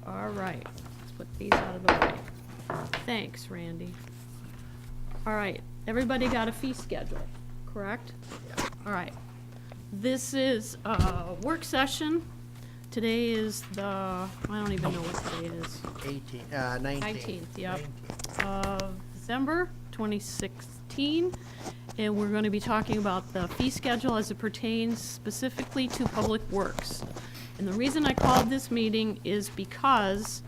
All right, let's put these out of the way. Thanks, Randy. All right, everybody got a fee schedule, correct? Yeah. All right. This is a work session. Today is I don't even know what today is. 19th. Yep. Of December 2016. And we're going to be talking about the fee schedule as it pertains specifically to public works. And the reason I called this meeting is because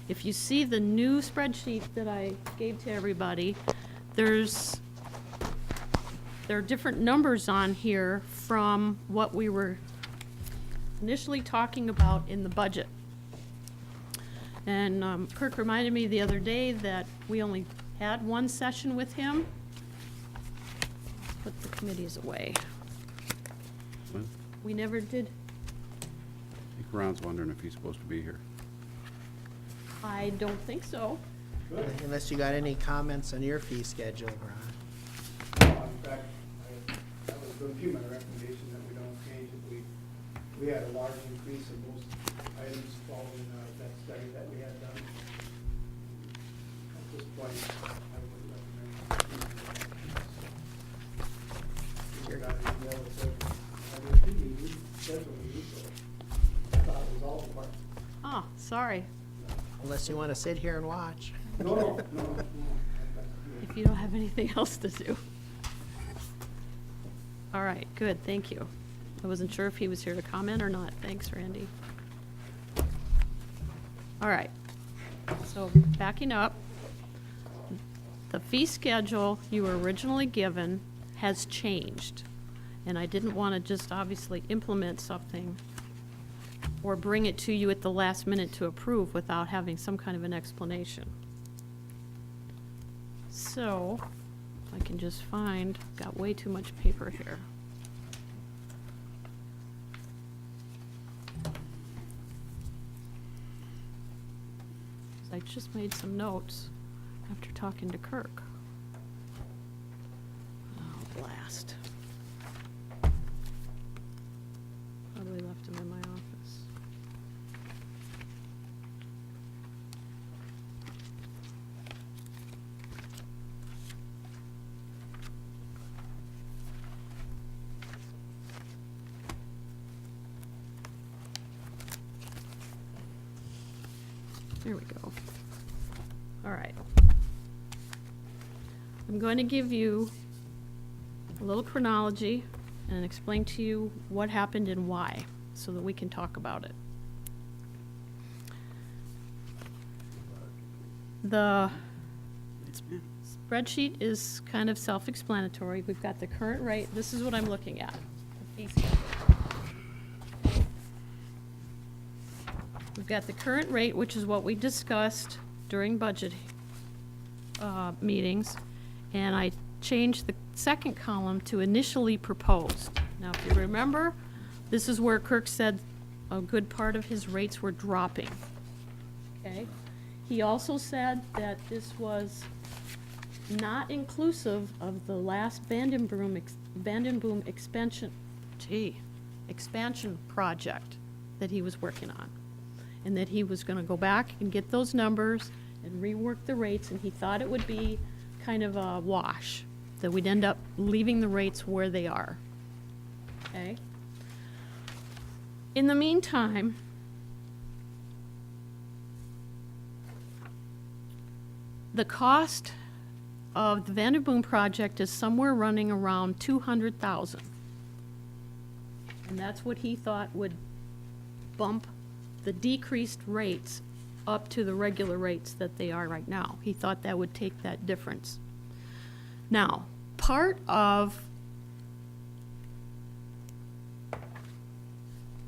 if you see the new spreadsheet that I gave to everybody, there are different numbers on here from what we were initially talking about in the budget. And Kirk reminded me the other day that we only had one session with him. Put the committees away. What? We never did. I think Ron's wondering if he's supposed to be here. I don't think so. Unless you got any comments on your fee schedule, Ron. In fact, that was going to be my recommendation that we don't change it. We had a large increase in most items following that study that we had done. At this point, I would recommend. We got an email that said, I was thinking we scheduled a meeting, so I thought it was all the parts. Oh, sorry. Unless you want to sit here and watch. No. If you don't have anything else to do. All right, good, thank you. I wasn't sure if he was here to comment or not. Thanks, Randy. All right, so backing up, the fee schedule you were originally given has changed. And I didn't want to just obviously implement something or bring it to you at the last minute to approve without having some kind of an explanation. So, if I can just find, got way too much paper here. I just made some notes after talking to Kirk. Oh, blast. Probably left him in my office. There we go. All right. I'm going to give you a little chronology and explain to you what happened and why, so that we can talk about it. The spreadsheet is kind of self-explanatory. We've got the current rate. This is what I'm looking at. The fee schedule. We've got the current rate, which is what we discussed during budget meetings, and I changed the second column to initially proposed. Now, if you remember, this is where Kirk said a good part of his rates were dropping. Okay? He also said that this was not inclusive of the last Vandenboom expansion project that he was working on. And that he was gonna go back and get those numbers and rework the rates, and he thought it would be kind of a wash, that we'd end up leaving the rates where they are, okay? In the meantime, the cost of the Vanderboom project is somewhere running around $200,000. And that's what he thought would bump the decreased rates up to the regular rates that they are right now. He thought that would take that difference. Now, part of,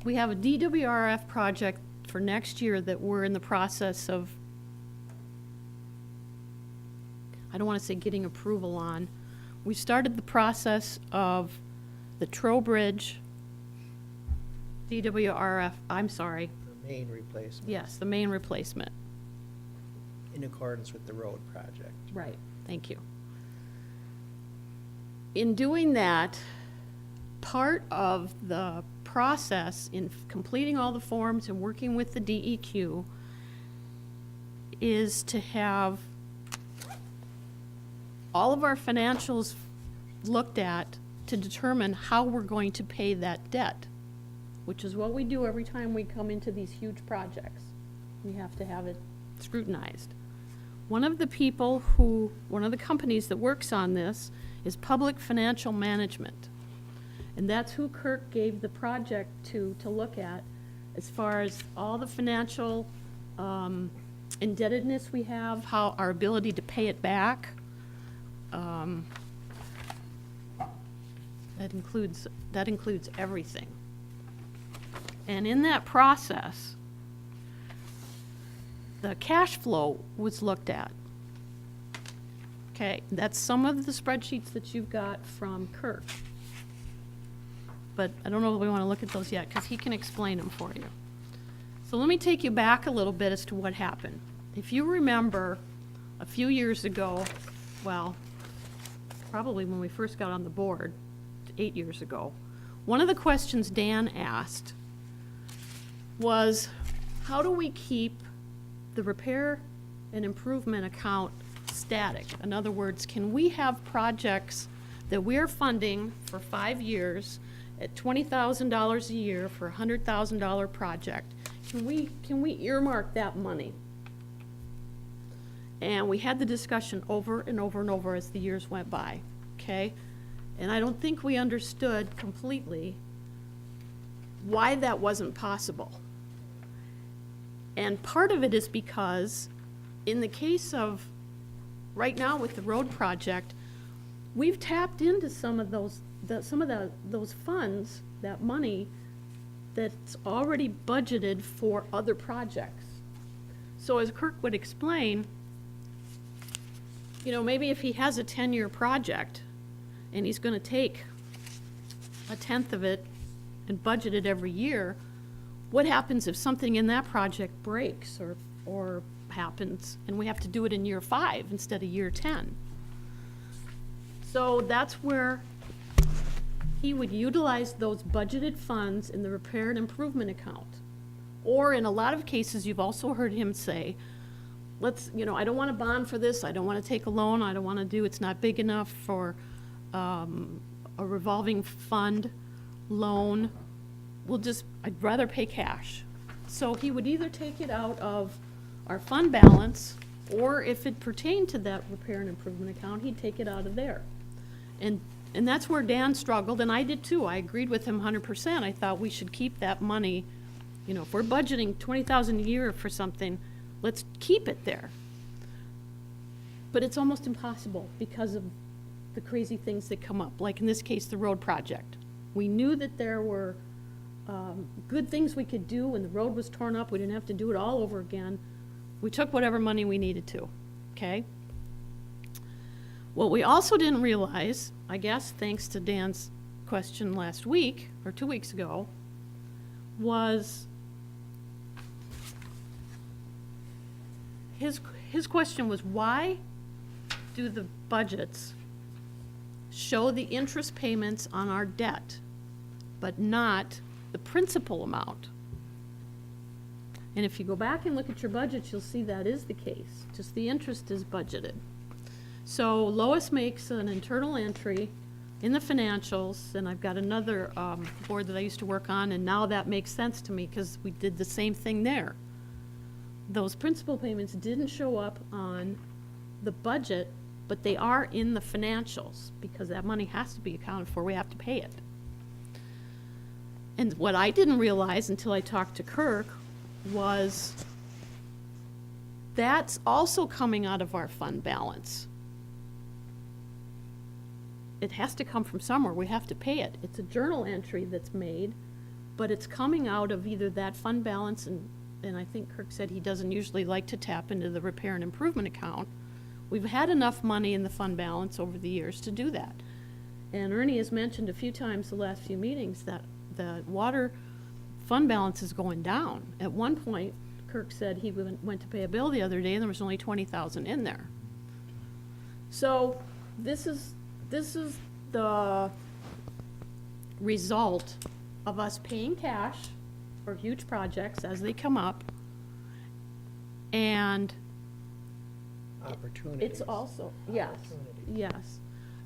we have a DWRF project for next year that we're in the process of, I don't want to say getting approval on. We started the process of the Trowbridge DWRF, I'm sorry, The main replacement. yes, the main replacement. In accordance with the road project. Right, thank you. In doing that, part of the process in completing all the forms and working with the DEQ is to have all of our financials looked at to determine how we're going to pay that debt, which is what we do every time we come into these huge projects. We have to have it scrutinized. One of the companies that works on this is Public Financial Management. And that's who Kirk gave the project to look at as far as all the financial indebtedness we have, how our ability to pay it back. That includes everything. And in that process, the cash flow was looked at. Okay, that's some of the spreadsheets that you've got from Kirk. But I don't know if we want to look at those yet, because he can explain them for you. So let me take you back a little bit as to what happened. If you remember, a few years ago, well, probably when we first got on the board, 8 years ago, one of the questions Dan asked was, how do we keep the repair and improvement account static? In other words, can we have projects that we're funding for 5 years at $20,000 a year for a $100,000 project? Can we earmark that money? And we had the discussion over and over and over as the years went by, okay? And I don't think we understood completely why that wasn't possible. And part of it is because in the case of right now with the road project, we've tapped into some of those funds, that money that's already budgeted for other projects. So as Kirk would explain, you know, maybe if he has a 10-year project and he's going to take a tenth of it and budget it every year, what happens if something in that project breaks or happens and we have to do it in year 5 instead of year 10? So that's where he would utilize those budgeted funds in the repair and improvement account. Or in a lot of cases, you've also heard him say, I don't want to bond for this, I don't want to take a loan, I don't want to do, it's not big enough for a revolving fund loan. I'd rather pay cash. So he would either take it out of our fund balance, or if it pertained to that repair and improvement account, he'd take it out of there. And that's where Dan struggled, and I did too. I agreed with him 100%. I thought we should keep that money, if we're budgeting $20,000 a year for something, let's keep it there. But it's almost impossible because of the crazy things that come up, like in this case, the road project. We knew that there were good things we could do when the road was torn up. We didn't have to do it all over again. We took whatever money we needed to, okay? What we also didn't realize, I guess thanks to Dan's question last week, or 2 weeks ago, was his question was, why do the budgets show the interest payments on our debt, but not the principal amount? And if you go back and look at your budgets, you'll see that is the case. Just the interest is budgeted. So Lois makes an internal entry in the financials, and I've got another board that I used to work on, and now that makes sense to me because we did the same thing there. Those principal payments didn't show up on the budget, but they are in the financials because that money has to be accounted for. We have to pay it. And what I didn't realize until I talked to Kirk was that's also coming out of our fund balance. It has to come from somewhere. We have to pay it. It's a journal entry that's made, but it's coming out of either that fund balance, and I think Kirk said he doesn't usually like to tap into the repair and improvement account. We've had enough money in the fund balance over the years to do that. And Ernie has mentioned a few times the last few meetings that the water fund balance is going down. At one point, Kirk said he went to pay a bill the other day and there was only $20,000 in there. So this is the result of us paying cash for huge projects as they come up and opportunities. It's also, yes, Opportunities. yes.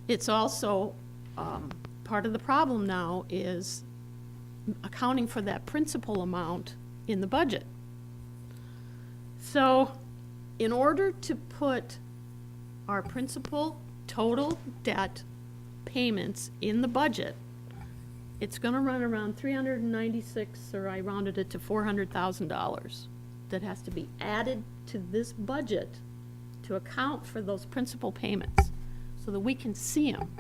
It's also, part of the problem now is accounting for that principal amount in the budget. So, in order to put our principal total debt payments in the budget, it's gonna run around 396, or I rounded it to $400,000, that has to be added to this budget to account for those principal payments, so that we can see them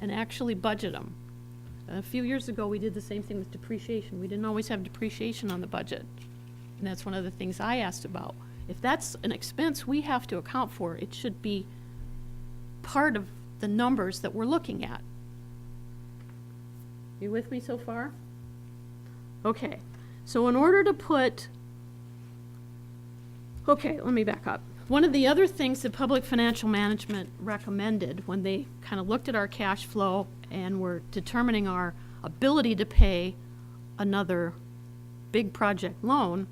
and actually budget them. A few years ago, we did the same thing with depreciation. We didn't always have depreciation on the budget. And that's one of the things I asked about. If that's an expense we have to account for, it should be part of the numbers that we're looking at. You with me so far? Okay, so in order to put, okay, let me back up. One of the other things that Public Financial Management recommended when they kind of looked at our cash flow and were determining our ability to pay another big project loan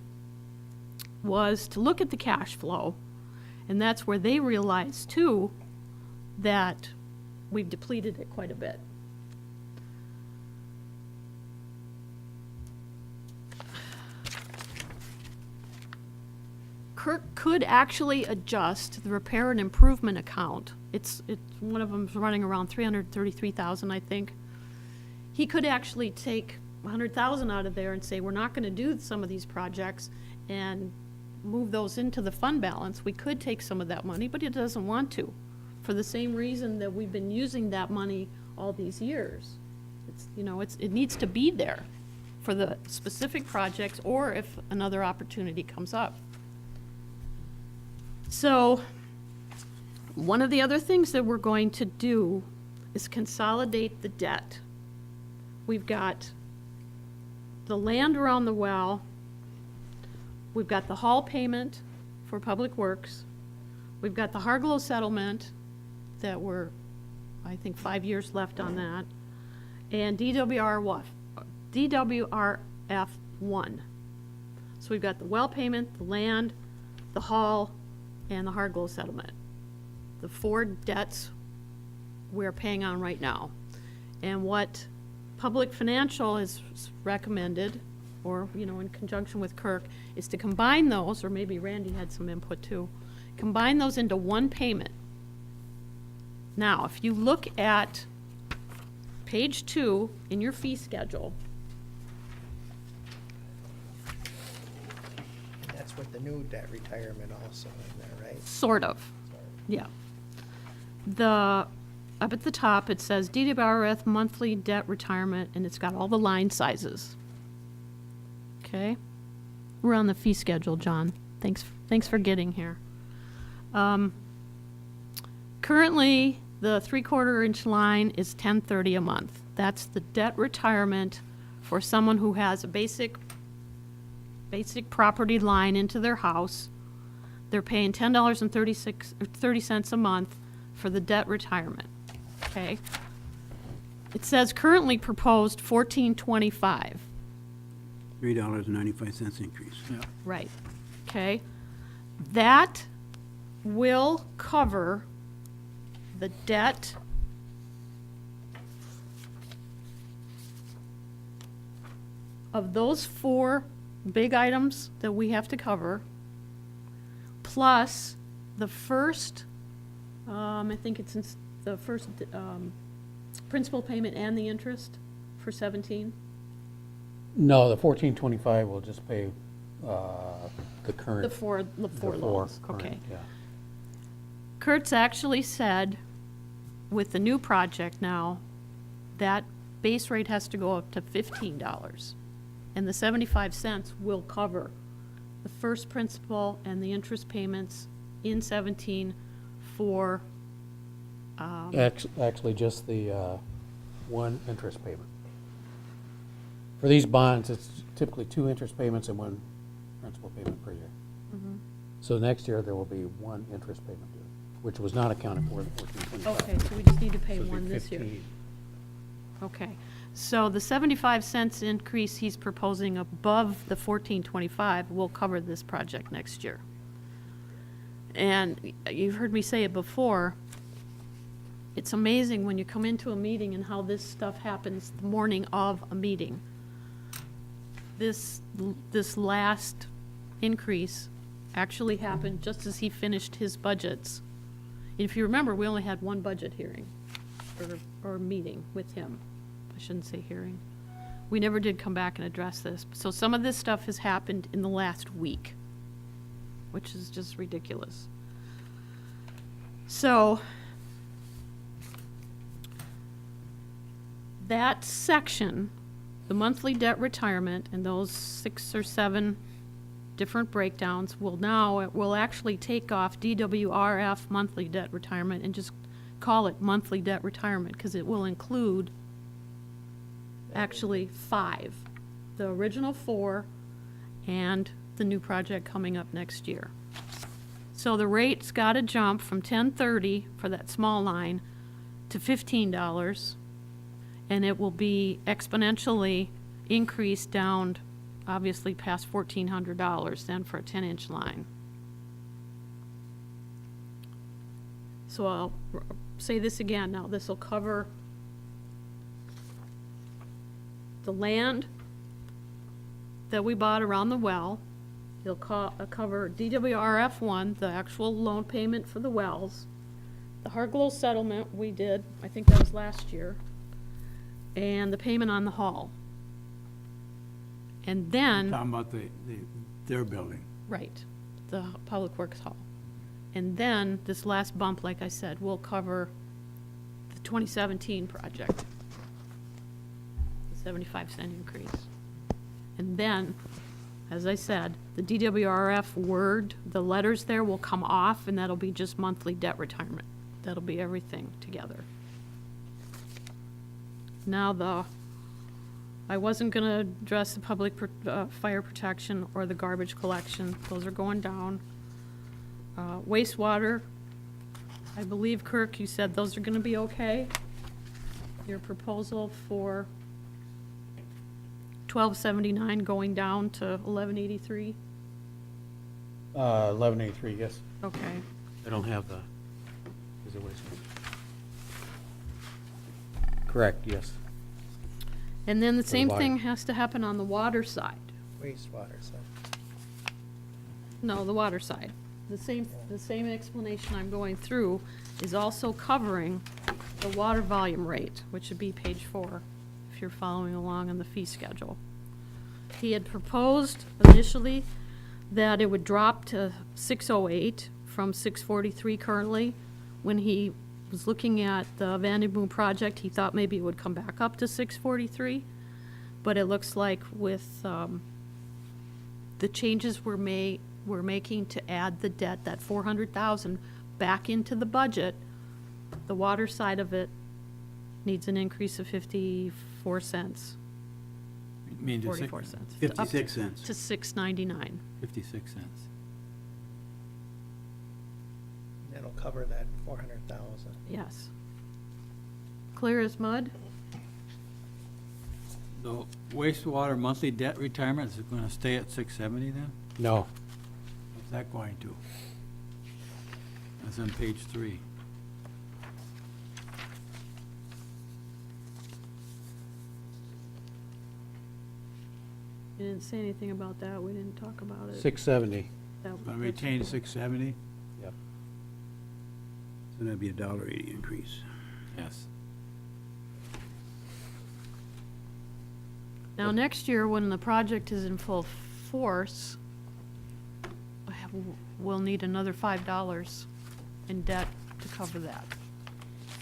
was to look at the cash flow. And that's where they realized too that we've depleted it quite a bit. Kirk could actually adjust the repair and improvement account. It's one of them's running around 333,000, I think. He could actually take 100,000 out of there and say, we're not gonna do some of these projects, and move those into the fund balance. We could take some of that money, but he doesn't want to, for the same reason that we've been using that money all these years. It's, you know, it needs to be there for the specific projects, or if another opportunity comes up. So, one of the other things that we're going to do is consolidate the debt. We've got the land around the well, we've got the hall payment for Public Works, we've got the Harglow settlement that we're, I think, 5 years left on that, and DWRF 1. So we've got the well payment, the land, the hall, and the Harglow settlement. The 4 debts we're paying on right now. And what Public Financial has recommended, or, you know, in conjunction with Kirk, is to combine those, or maybe Randy had some input too, combine those into one payment. Now, if you look at page 2 in your fee schedule, That's with the new debt retirement also in there, right? sort of, yeah. Up at the top, it says DWRF monthly debt retirement, and it's got all the line sizes. Okay? We're on the fee schedule, John. Thanks for getting here. Currently, the 3/4 inch line is $10.30 a month. That's the debt retirement for someone who has a basic property line into their house. They're paying $10.30 a month for the debt retirement, okay? It says currently proposed $14.25. $3.95 increase. Yeah. Right, okay? That will cover the debt of those 4 big items that we have to cover, plus the first, I think it's in the first principal payment and the interest for 17. No, the 1425 will just pay the current. The four the loans, current, okay. yeah. Kurt's actually said, with the new project now, that base rate has to go up to $15. And the 75 cents will cover the first principal and the interest payments in 17 for, Actually, just the one interest payment. For these bonds, it's typically 2 interest payments and 1 principal payment per year. So next year, there will be 1 interest payment due, which was not accounted for in 1425. okay, so we just need to pay So it'd be one this year. 15. Okay, so the 75 cents increase he's proposing above the 14.25 will cover this project next year. And you've heard me say it before, it's amazing when you come into a meeting and how this stuff happens the morning of a meeting. This last increase actually happened just as he finished his budgets. If you remember, we only had one budget hearing, or meeting with him. I shouldn't say hearing. We never did come back and address this. So some of this stuff has happened in the last week, which is just ridiculous. So that section, the monthly debt retirement, and those 6 or 7 different breakdowns will actually take off DWRF monthly debt retirement and just call it monthly debt retirement, because it will include actually 5, the original 4 and the new project coming up next year. So the rate's got to jump from $10.30 for that small line to $15, and it will be exponentially increased down, obviously past $1,400 then for a 10-inch line. So I'll say this again now. This will cover the land that we bought around the well. It'll cover DWRF1, the actual loan payment for the wells, the Harglow settlement we did, I think that was last year, and the payment on the hall. And then, Talking about their building. right, the Public Works Hall. And then, this last bump, like I said, will cover the 2017 project. 75-cent increase. And then, as I said, the DWRF word, the letters there will come off, and that'll be just monthly debt retirement. That'll be everything together. Now I wasn't gonna address the public fire protection or the garbage collection. Those are going down. Wastewater, I believe, Kirk, you said those are gonna be okay? Your proposal for 1279 going down to 1183? 1183, yes. Okay. I don't have the, is it what it's- Correct, yes. And then the same water. thing has to happen on the water side. Wastewater, so. No, the water side. The same explanation I'm going through is also covering the water volume rate, which would be page 4, if you're following along on the fee schedule. He had proposed initially that it would drop to 608 from 643 currently. When he was looking at the Vandenboom project, he thought maybe it would come back up to 643. But it looks like with the changes we're making to add the debt, that 400,000 back into the budget, the water side of it needs an increase of 54 cents, You mean to 44 cents. 56 cents. To 699. 56 cents. That'll cover that 400,000. Yes. Clear as mud? The wastewater monthly debt retirement, is it going to stay at 670 then? No, What's that going to? That's on page 3. You didn't say anything about that. We didn't talk about it. 670, That- Going to retain 670? yep. So that'd be a $1.80 increase. Yes. Now, next year, when the project is in full force, we'll need another $5 in debt to cover that.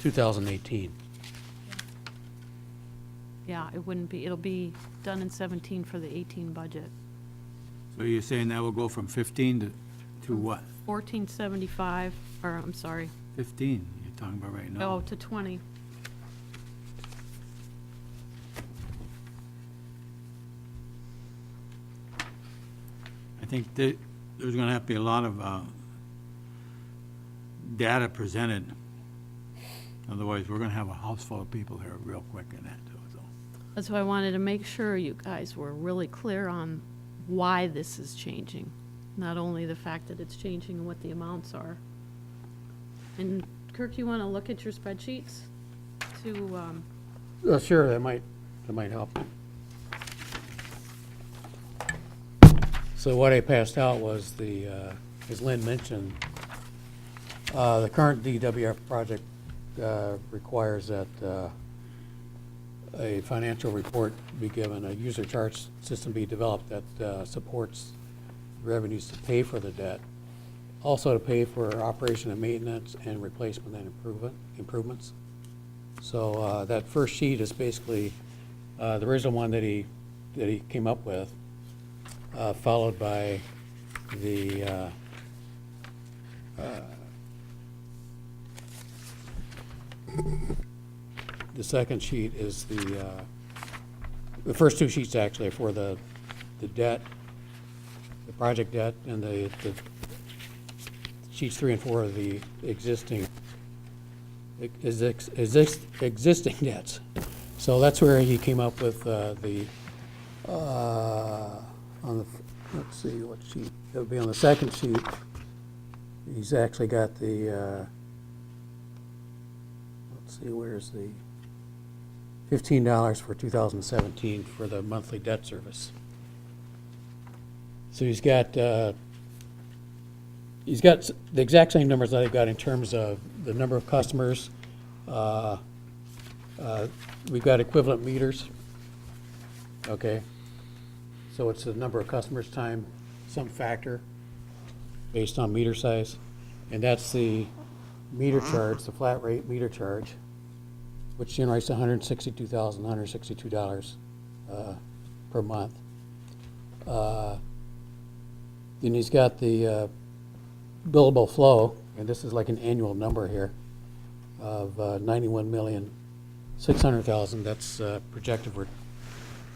2018. Yeah, it wouldn't be, it'll be done in 17 for the 18 budget. So you're saying that will go from 15 to what? 1475, or I'm sorry, 15 you're talking about right now? oh, to 20. I think that there's going to have to be a lot of data presented. Otherwise, we're going to have a house full of people here real quick in that, too. So. That's why I wanted to make sure you guys were really clear on why this is changing. not only the fact that it's changing and what the amounts are. And Kirk, you want to look at your spreadsheets to, Sure, that might help. So what I passed out was as Lynn mentioned, the current DWF project requires that a financial report be given, a user charge system be developed that supports revenues to pay for the debt, also to pay for operation and maintenance and replacement and improvements. So that first sheet is basically the original one that he came up with, followed by the second sheet is the first two sheets actually are for the debt, the project debt, and the sheets 3 and 4 are the existing debts. So that's where he came up with let's see what sheet, it would be on the second sheet. He's actually got the, let's see, where's the $15 for 2017 for the monthly debt service. So he's got the exact same numbers that I've got in terms of the number of customers. We've got equivalent meters. Okay. So it's the number of customers times some factor based on meter size. And that's the meter charge, the flat rate meter charge, which generates $162,162 per month. Then he's got the billable flow, and this is like an annual number here, of $91,600,000. That's projected for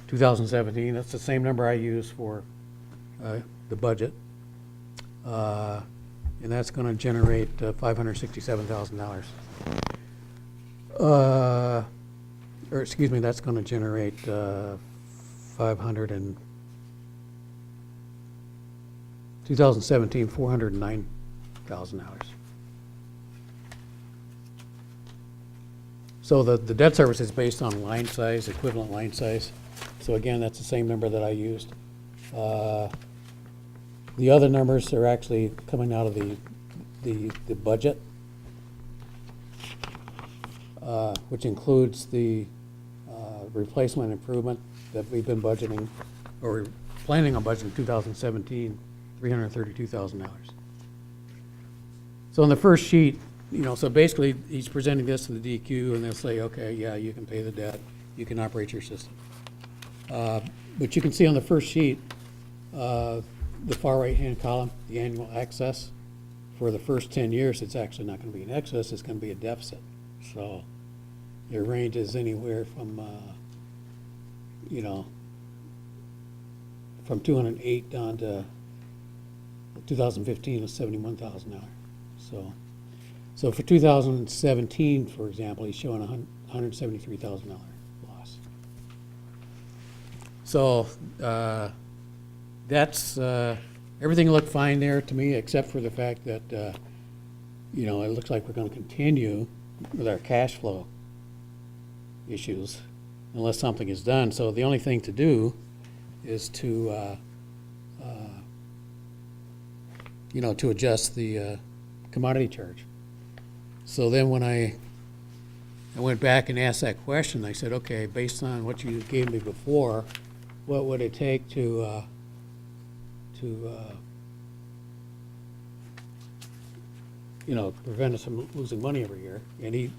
2017. That's the same number I use for the budget. And that's going to generate $567,000. Or excuse me, that's going to generate $409,000. So the debt service is based on line size, equivalent line size. So again, that's the same number that I used. The other numbers are actually coming out of the budget, which includes the replacement improvement that we've been budgeting, or planning on budgeting 2017, $332,000. So on the first sheet, so basically he's presenting this to the DQ and they'll say, okay, yeah, you can pay the debt, you can operate your system. But you can see on the first sheet, the far right-hand column, the annual excess, for the first 10 years, it's actually not going to be an excess, it's going to be a deficit. So it ranges anywhere from, from 208 down to 2015 is $71,000. So for 2017, for example, he's showing $173,000 loss. So that's everything looked fine there to me, except for the fact that it looks like we're going to continue with our cash flow issues unless something is done. So the only thing to do is to to adjust the commodity charge. So then when I went back and asked that question, I said, okay, based on what you gave me before, what would it take to prevent us from losing money every year? And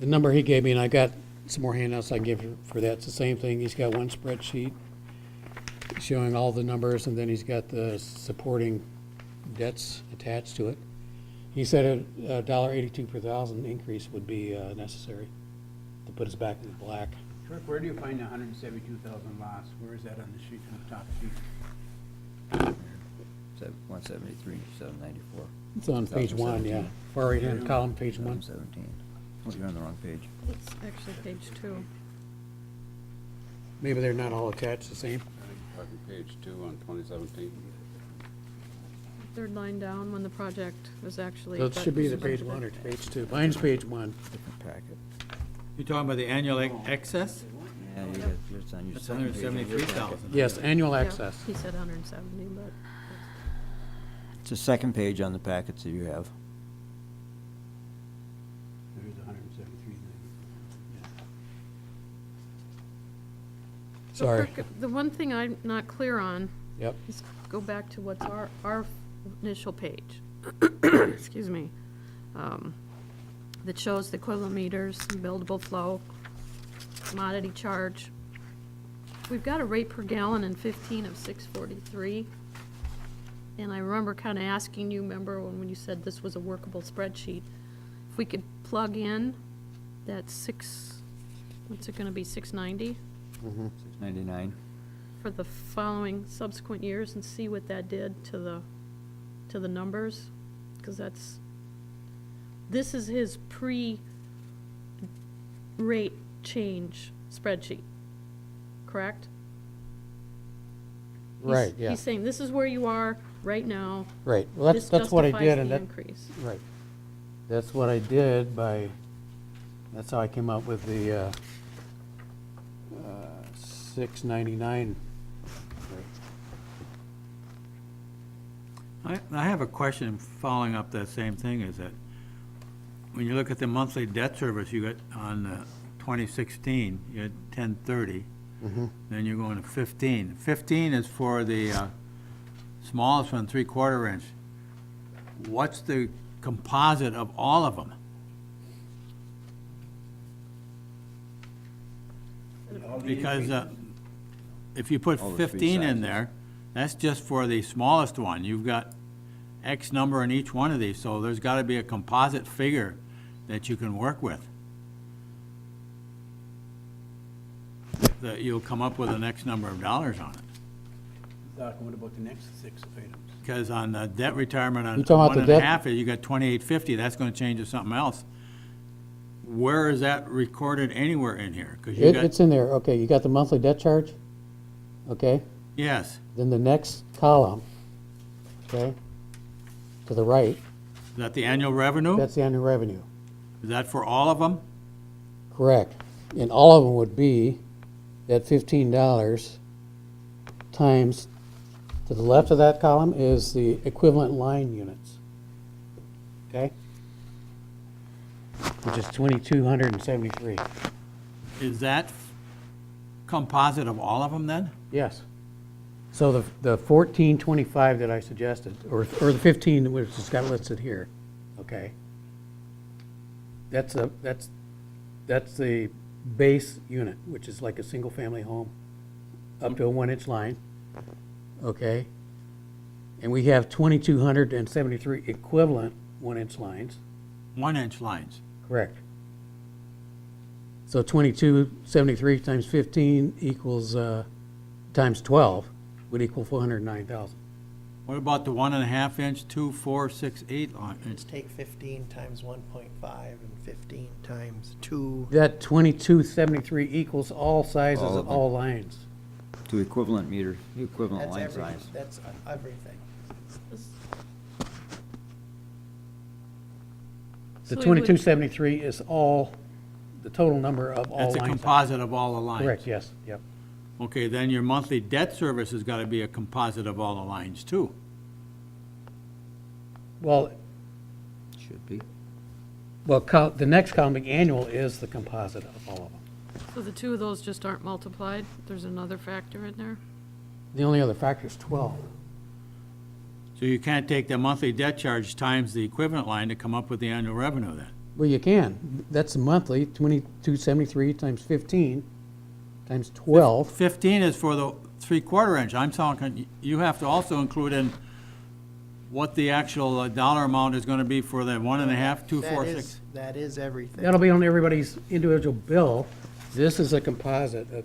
the number he gave me, and I got some more handouts I can give you for that, it's the same thing. He's got one spreadsheet showing all the numbers, and then he's got the supporting debts attached to it. He said a $1.82 per thousand increase would be necessary to put us back in the black. Kirk, where do you find the 172,000 loss? Where is that on the sheet, on the top sheet? 173, 794. It's on page 1, yeah. Far right-hand column, page 1. 17. Oh, you're on the wrong page. it's actually page 2. Maybe they're not all attached the same. Talking page 2 on 2017. third line down when the project was actually. So it should be the but- page one or page two. Mine's page one. Different packet. You're talking about the annual excess? Yeah, you got, it's on your That's second page of your packet. 173,000. Yes, annual Yeah, excess. He said 170, but It's the second page on the packets that you have. There's 173. So Sorry. Kirk, the one thing I'm not clear on Yep. is go back to what's our initial page. Excuse me. That shows the equivalent meters, buildable flow, commodity charge. We've got a rate per gallon in 15 of 643. And I remember kind of asking you, remember when you said this was a workable spreadsheet, if we could plug in that what's it gonna be, 690? $6.99. For the following subsequent years and see what that did to the numbers? Because this is his pre-rate change spreadsheet, correct? Right, yeah, He's saying, this is where you are right now. right. Well, This that's what I justifies did, and the that, increase. right. That's what I did that's how I came up with the, 699. I have a question following up that same thing, is that when you look at the monthly debt service, you got on 2016, you had 1030, then you're going to 15. 15 is for the smallest one, 3/4 inch. What's the composite of all of them? Because if you put All the three 15 in sizes. there, that's just for the smallest one. You've got X number in each one of these, so there's got to be a composite figure that you can work with. That you'll come up with an X number of dollars on it. Doc, what about the next 6 items? Because on the debt retirement on You talking about the 1.5, you got 2850, that's going to change to something else. Where is that recorded anywhere in here? Because you It's got, in there, okay, you got the monthly debt charge, okay? yes, Then the next column, okay, to the right, is that the annual revenue? that's the annual revenue, Is that for all of them? correct. And all of them would be that $15 times, to the left of that column is the equivalent line units, okay? Which is 2,273, Is that composite of all of them then? yes. So the 1425 that I suggested, or the 15, which has got listed here, okay? That's the base unit, which is like a single-family home, up to a 1-inch line, okay? And we have 2,273 equivalent 1-inch lines, 1-inch lines. correct? So 2,273 times 15 equals, times 12 would equal 409,000. What about the 1.5 inch, 2, 4, 6, 8 line? Let's take 15 times 1.5 and 15 times 2. That 2,273 equals all sizes All of of them. all lines. Two equivalent meter, equivalent That's line everything. size. That's everything. The So we would- 2,273 is all, the total number of all lines. That's a composite of all the lines. Correct, yes, yep. Okay, then your monthly debt service has got to be a composite of all the lines too. Well, Should be. the next column, the annual, is the composite of all of them. So the two of those just aren't multiplied? There's another factor in there? The only other factor is 12. So you can't take the monthly debt charge times the equivalent line to come up with the annual revenue then. Well, you can. That's the monthly, 2,273 times 15 times 12. 15 is for the 3/4 inch. I'm talking, you have to also include in what the actual dollar amount is going to be for the 1.5, 2, 4, 6. That is everything. That'll be on everybody's individual bill. This is a composite of,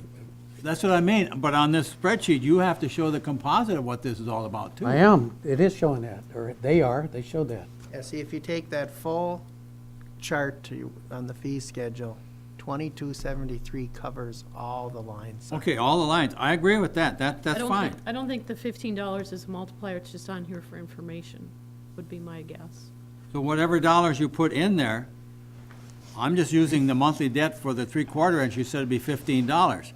That's what I mean, but on this spreadsheet, you have to show the composite of what this is all about too. I am, it is showing that, or they showed that. Yeah, see, if you take that full chart on the fee schedule, 22 73 covers all the lines. Okay, all the lines, I agree with that, that's fine. I don't think the $15 is a multiplier, it's just on here for information, would be my guess. So whatever dollars you put in there, I'm just using the monthly debt for the 3/4 inch, you said it'd be $15.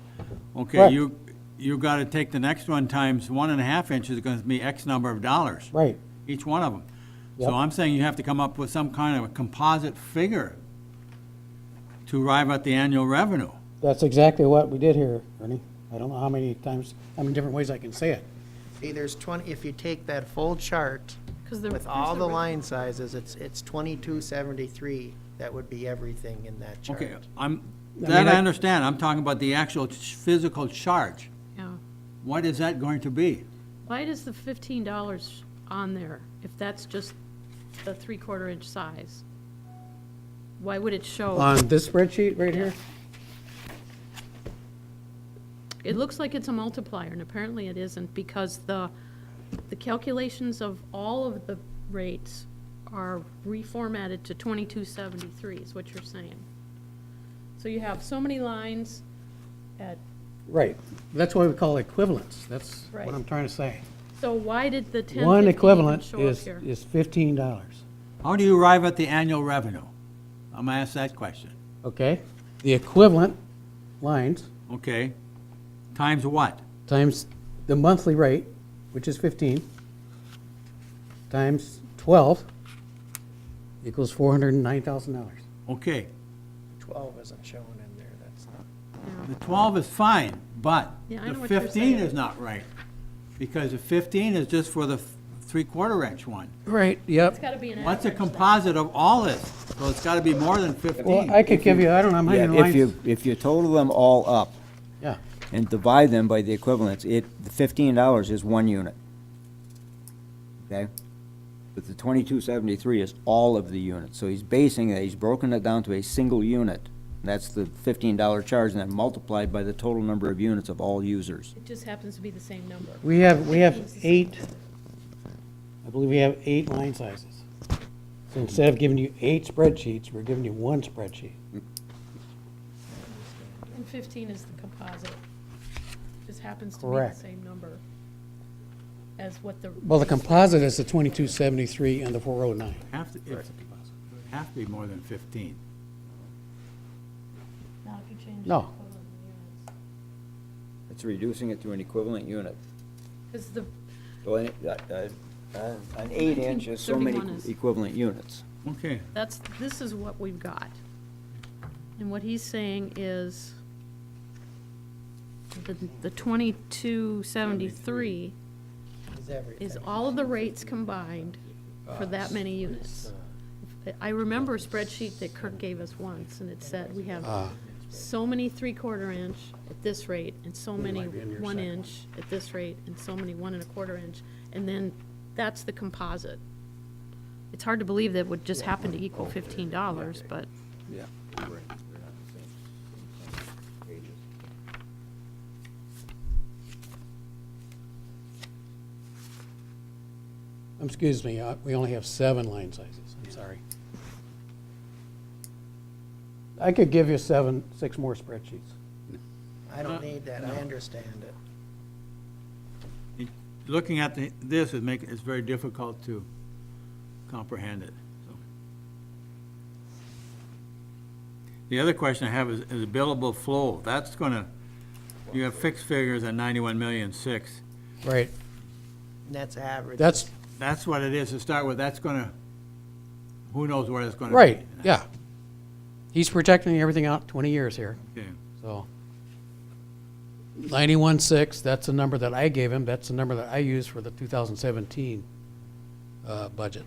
Okay, Right. you gotta take the next one times 1.5 inches, it's gonna be X number of dollars, Right. each one of them. Yep. So I'm saying you have to come up with some kind of a composite figure to arrive at the annual revenue. That's exactly what we did here, Ernie. I don't know how many times, how many different ways I can say it. See, there's 20, if you take that full chart 'Cause with all the line sizes, it's 22 73. That would be everything in that chart. Okay, I mean, I understand, I'm talking about the actual physical charge. Yeah. What is that going to be? Why does the $15 on there, if that's just the 3/4 inch size? Why would it show? On this spreadsheet right here? It looks like it's a multiplier, and apparently it isn't, because the calculations of all of the rates are reformatted to 2273, is what you're saying. So you have so many lines at, Right. That's why we call it equivalents. That's Right. what I'm trying to say. so why did the 10, One 15 even equivalent show up is here? $15, How do you arrive at the annual revenue? I'm gonna ask that question. okay? The equivalent lines Okay, times what? times the monthly rate, which is 15, times 12 equals $409,000. Okay, 12 isn't shown in there, that's not. the 12 is fine, but Yeah, I the know what you're 15 saying. is not right. Because the 15 is just for the 3/4 inch one. Right, It's yep. gotta be an What's a average then. composite of all this? So it's gotta be more than 15. Well, I could give you, I don't know how many Yeah, lines. if you total them all up Yeah, and divide them by the equivalents, the $15 is 1 unit. Okay? But the 2273 is all of the units. So he's basing it, he's broken it down to a single unit. That's the $15 charge, and then multiplied by the total number of units of all users. It just happens to be the same number. we have 8, I believe we have 8 line sizes. So instead of giving you 8 spreadsheets, we're giving you 1 spreadsheet. And 15 is the composite. Just happens to be the Correct. same number as what the. Well, the composite is the 2273 and the 409. Have to, have to be more than 15. Now, if you change. No. It's reducing it to an equivalent unit. Because the, So an 8 inch is so many 31 is- equivalent units. Okay, this is what we've got. And what he's saying is the 2273 Is everything. is all of the rates combined for that many units. I remember a spreadsheet that Kirk gave us once, and it said we have so many 3/4 inch at this rate, and so many might be in your 1 second inch at this rate, and so many 1 1/4 inch, and then that's the composite. It's hard to believe that would just happen to equal $15, but Yeah. Excuse me, we only have 7 line sizes, I'm sorry. I could give you 6 more spreadsheets. I don't need that, I understand it. looking at this is it's very difficult to comprehend it. So. The other question I have is billable flow. That's gonna, you have fixed figures at 91,600,000. Right, And that's average. That's what it is to start with. That's gonna, who knows where it's gonna be. right, yeah. He's projecting everything out 20 years here, Okay. so. 91.6, that's the number that I gave him, that's the number that I used for the 2017 budget.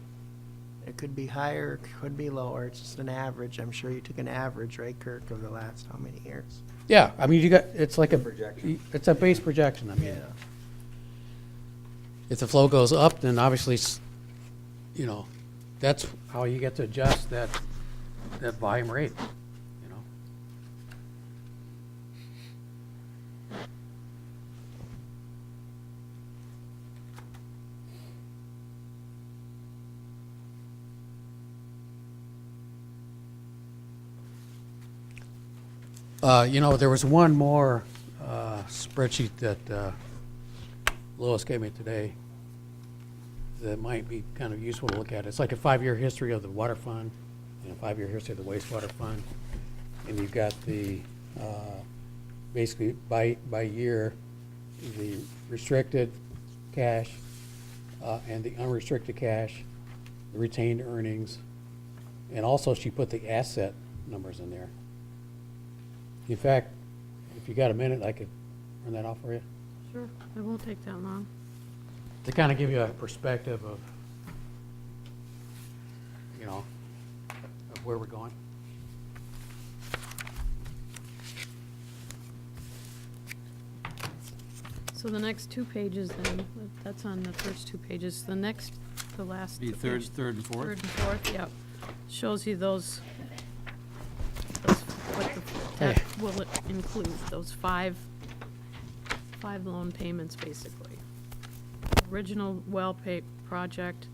It could be higher, could be lower, it's just an average. I'm sure you took an average, right, Kirk, of the last how many years? Yeah, I mean, you got, it's like a, Projection. it's a base projection, I mean. Yeah. If the flow goes up, then obviously, you know, that's how you get to adjust that volume rate, you know. There was one more spreadsheet that Lois gave me today that might be kind of useful to look at. It's like a 5-year history of the water fund and a 5-year history of the wastewater fund. And you've got the, basically by year, the restricted cash and the unrestricted cash, the retained earnings, and also she put the asset numbers in there. In fact, if you got a minute, I could run that off for you. Sure, it won't take that long. To kind of give you a perspective of, of where we're going. So the next 2 pages then, that's on the first 2 pages. The last. The third and fourth? Third and fourth, yep. Shows you those, what that will include, those five loan payments, basically. Original well pay project.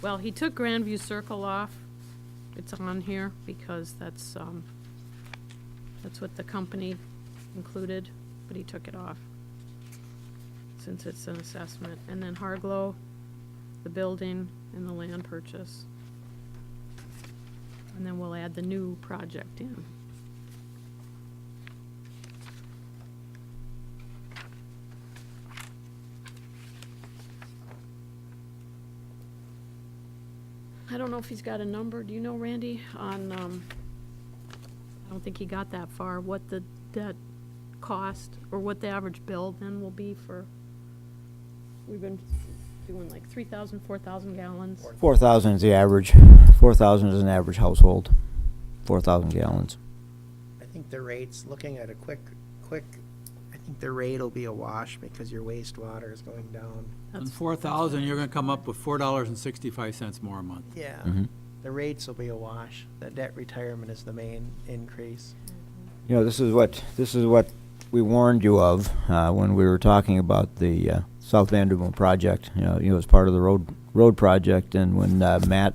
Well, he took Grandview Circle off. It's on here because that's what the company included, but he took it off since it's an assessment. And then Harglow, the building and the land purchase. And then we'll add the new project in. I don't know if he's got a number. Do you know, Randy, on, I don't think he got that far, what the debt cost or what the average bill then will be for, we've been doing like 3,000, 4,000 gallons. 4,000 is the average. 4,000 is an average household. 4,000 gallons. I think the rates, looking at a quick, I think the rate will be a wash because your wastewater is going down. On 4,000, you're gonna come up with $4.65 more a month. Yeah, Mhm. the rates will be a wash. The debt retirement is the main increase. This is what we warned you of when we were talking about the South Vanderbilt project. As part of the road project, and when Matt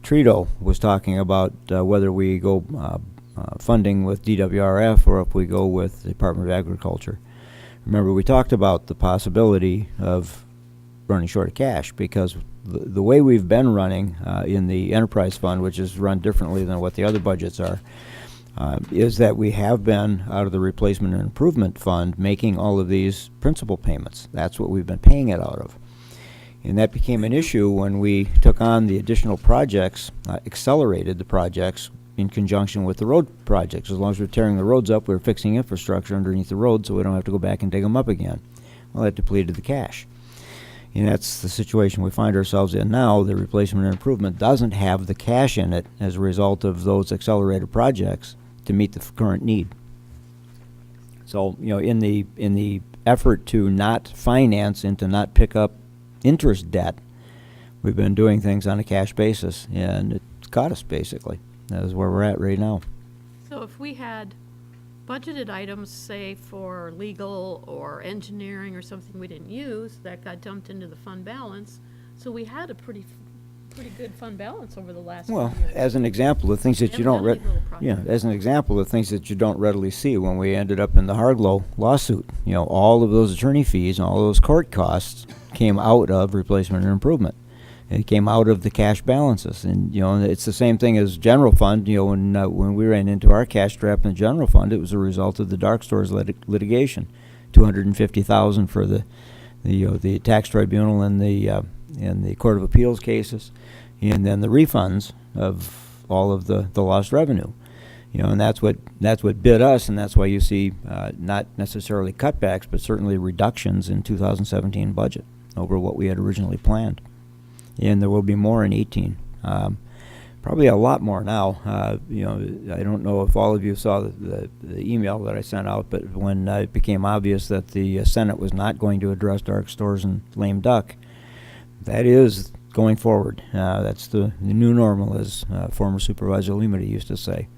Trito was talking about whether we go funding with DWRF or if we go with the Department of Agriculture. Remember, we talked about the possibility of running short of cash because the way we've been running in the enterprise fund, which is run differently than what the other budgets are, is that we have been, out of the replacement and improvement fund, making all of these principal payments. That's what we've been paying it out of. And that became an issue when we took on the additional projects, accelerated the projects in conjunction with the road projects. As long as we're tearing the roads up, we're fixing infrastructure underneath the road so we don't have to go back and dig them up again. Well, that depleted the cash. And that's the situation we find ourselves in now. The replacement and improvement doesn't have the cash in it as a result of those accelerated projects to meet the current need. So, in the effort to not finance and to not pick up interest debt, we've been doing things on a cash basis, and it's caught us, basically. That is where we're at right now. So if we had budgeted items, say for legal or engineering or something we didn't use, that got dumped into the fund balance, so we had a pretty good fund balance over the last few Well, years. as an example of things that We you don't, haven't done any little projects. as an example of things that you don't readily see, when we ended up in the Harglow lawsuit, all of those attorney fees and all those court costs came out of replacement and improvement. It came out of the cash balances, and it's the same thing as general fund. When we ran into our cash trap in the general fund, it was a result of the dark stores litigation, $250,000 for the tax tribunal and the Court of Appeals cases, and then the refunds of all of the lost revenue. And that's what bit us, and that's why you see not necessarily cutbacks, but certainly reductions in 2017 budget over what we had originally planned. And there will be more in 18. Probably a lot more now. I don't know if all of you saw the email that I sent out, but when it became obvious that the Senate was not going to address dark stores and lame duck, that is going forward. That's the new normal, as former Supervisor Lemony used to say.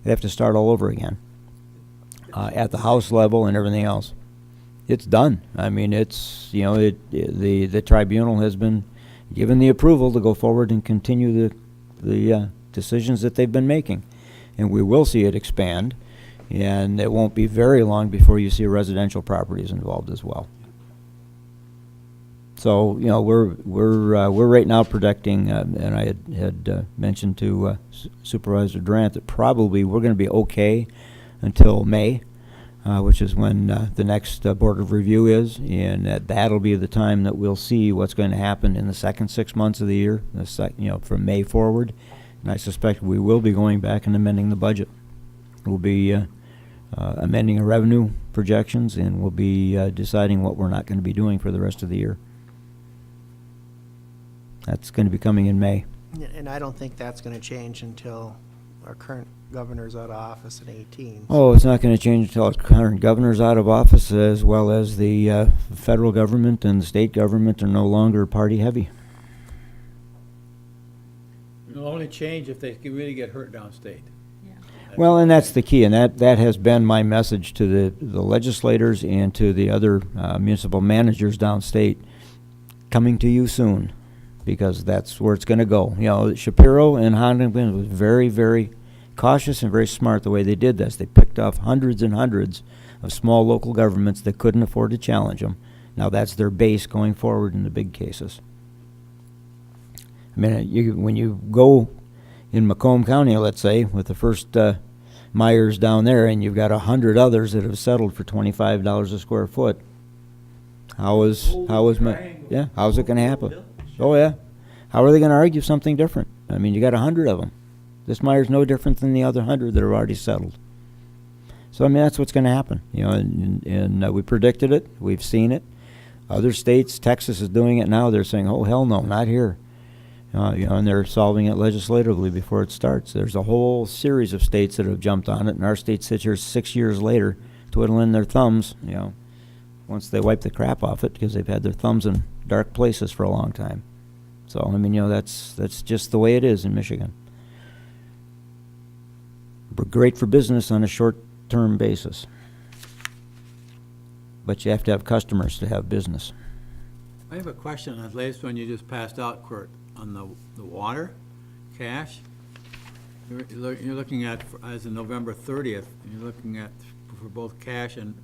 They have to start all over again at the House level and everything else. It's done. I mean, it's the tribunal has been given the approval to go forward and continue the decisions that they've been making, and we will see it expand. and it won't be very long before you see residential properties involved as well. So, you know, we're right now projecting, and I had mentioned to Supervisor Durant that probably we're going to be okay until May, which is when the next Board of Review is, and that'll be the time that we'll see what's going to happen in the second 6 months of the year, from May forward. And I suspect we will be going back and amending the budget. We'll be amending our revenue projections, and we'll be deciding what we're not going to be doing for the rest of the year. That's going to be coming in May. And I don't think that's gonna change until our current governor's out of office in 18. Oh, it's not going to change until our current governor's out of office, as well as the federal government and the state government are no longer party-heavy. It'll only change if they can really get hurt downstate. Well, and that's the key, and that has been my message to the legislators and to the other municipal managers downstate, coming to you soon, because that's where it's going to go. You know, Shapiro and Huntington was very, very cautious and very smart the way they did this. They picked off hundreds and hundreds of small local governments that couldn't afford to challenge them. Now that's their base going forward in the big cases. I mean, when you go in Macomb County, let's say, with the first Myers down there, and you've got 100 others that have settled for $25 a square foot, how's it going to happen? Oh yeah, how are they going to argue something different? I mean, you got 100 of them. This Meyer's no different than the other 100 that are already settled. So I mean, that's what's going to happen. You know, and we predicted it. We've seen it. Other states, Texas is doing it now. They're saying, "Oh hell no, not here." You know, and they're solving it legislatively before it starts. There's a whole series of states that have jumped on it, and our state sits here 6 years later, twiddling their thumbs. You know, once they wipe the crap off it, because they've had their thumbs in dark places for a long time. So I mean, you know, that's just the way it is in Michigan. We're great for business on a short-term basis, but you have to have customers to have business. I have a question on that latest one you just passed out, Kurt, on the water, cash. You're looking at, as of November 30th, you're looking at, for both cash and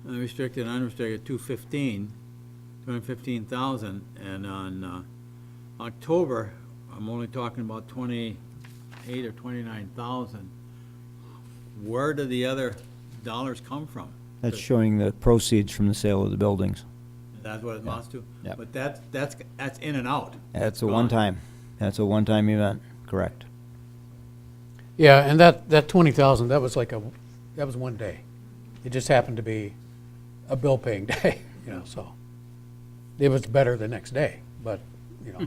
restricted and unrestricted, 215,000, and on October, I'm only talking about 28 or 29,000. Where do the other dollars come from? That's showing the proceeds from the sale of the buildings. That's what it amounts to? Yeah. But that's in and out. That's a Gone. one-time. That's a one-time event, correct. Yeah, and that 20,000, that was one day. It just happened to be a bill paying day, you know, so. It was better the next day, but, you know.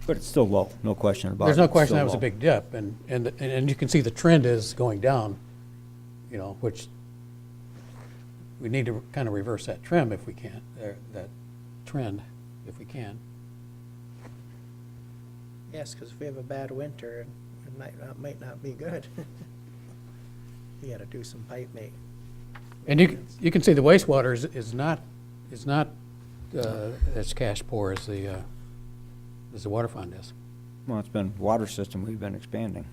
But it's still low, no question about it. There's no It's question still that was a low. big dip, and you can see the trend is going down, you know, which we need to kind of reverse that trend if we can, that trend, if we can. Yes, because if we have a bad winter, it might not be good. You gotta do some pipe make. And you can see the wastewater is not as cash poor as the water fund is. Well, it's been water system we've been expanding.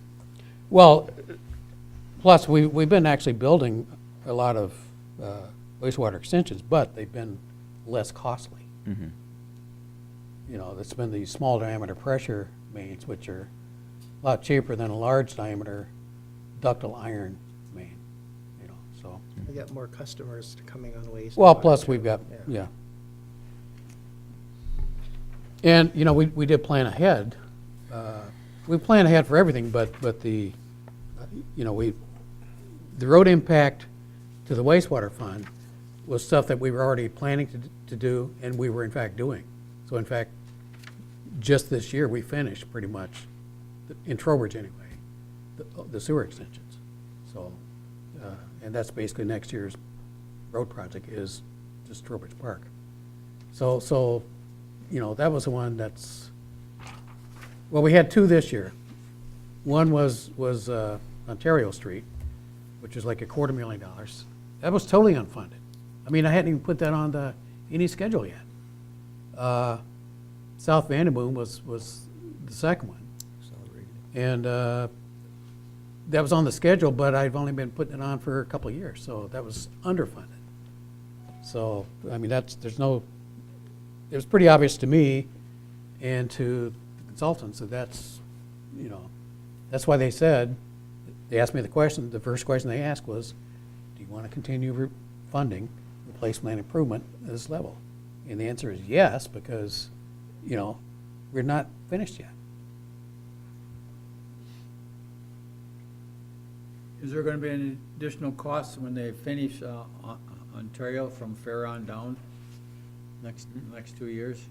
Well, plus we've been actually building a lot of wastewater extensions, but they've been less costly. Mm-hmm. You know, it's been these small diameter pressure mains, which are a lot cheaper than a large diameter ductile iron main, you know, so. We got more customers coming on waste. Well, plus we've got, yeah. And, you know, we did plan ahead. We planned ahead for everything, but the, you know, the road impact to the wastewater fund was stuff that we were already planning to do, and we were in fact doing. So in fact, just this year, we finished pretty much, in Trowbridge anyway, the sewer extensions. So, and that's basically next year's road project is just Trowbridge Park. So, you know, that was the one that's, well, we had two this year. One was Ontario Street, which was like $250,000. That was totally unfunded. I mean, I hadn't even put that on any schedule yet. South Vanderboom was the second one. And that was on the schedule, but I've only been putting it on for a couple of years, so that was underfunded. So, I mean, it was pretty obvious to me and to the consultants that that's why they said, they asked me the first question they asked was, do you want to continue funding replacement and improvement at this level? And the answer is yes, because, we're not finished yet. Is there gonna be any additional costs when they finish Ontario from Fair on down next 2 years?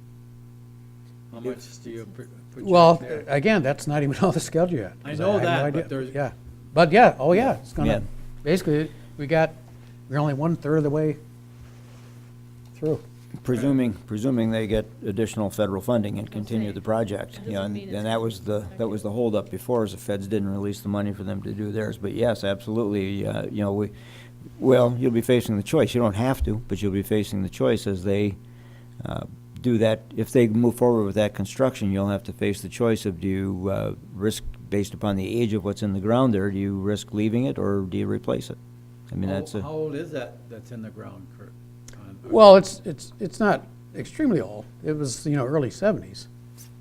How much do you project Well, there? again, that's not even all the schedule yet. I 'cause know have no that, idea. but there's- Yeah, but yeah, oh yeah, it's Yeah. gonna, basically, we're only 1/3 of the way through. Presuming they get additional federal funding and continue say, the project. that You know, doesn't and mean it's and that was the holdup before, is the feds didn't release the money for them to do theirs. But yes, absolutely, you'll be facing the choice. You don't have to, but you'll be facing the choice as they do that. If they move forward with that construction, you'll have to face the choice of, do you risk, based upon the age of what's in the ground there, do you risk leaving it or do you replace it? I mean, that's How old is that's in the ground, Kurt? Well, it's not extremely old. It was, early 70s.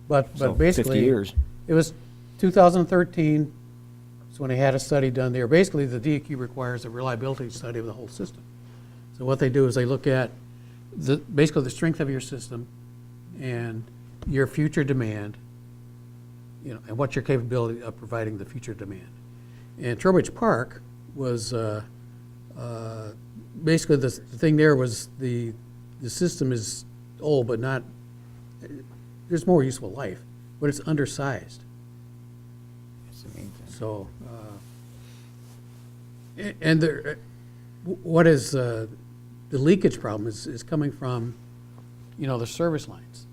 But so basically. 50 years. It was 2013, is when they had a study done there. Basically, the DEQ requires a reliability study of the whole system. So what they do is they look at basically the strength of your system and your future demand, and what's your capability of providing the future demand. And Trowbridge Park was, basically the thing there was the system is old, but not, there's more useful life, but it's undersized. So, and what is, the leakage problem is coming from, the service lines.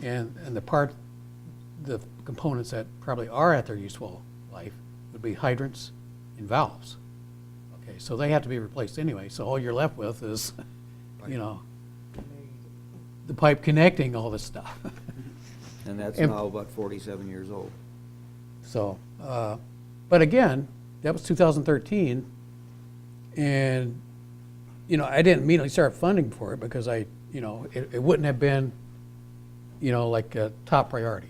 And the components that probably are at their useful life would be hydrants and valves. Okay, so they have to be replaced anyway, so all you're left with is, the pipe connecting all this stuff. And that's And- now about 47 years old. So, but again, that was 2013, and, I didn't immediately start funding for it because it wouldn't have been, like a top priority.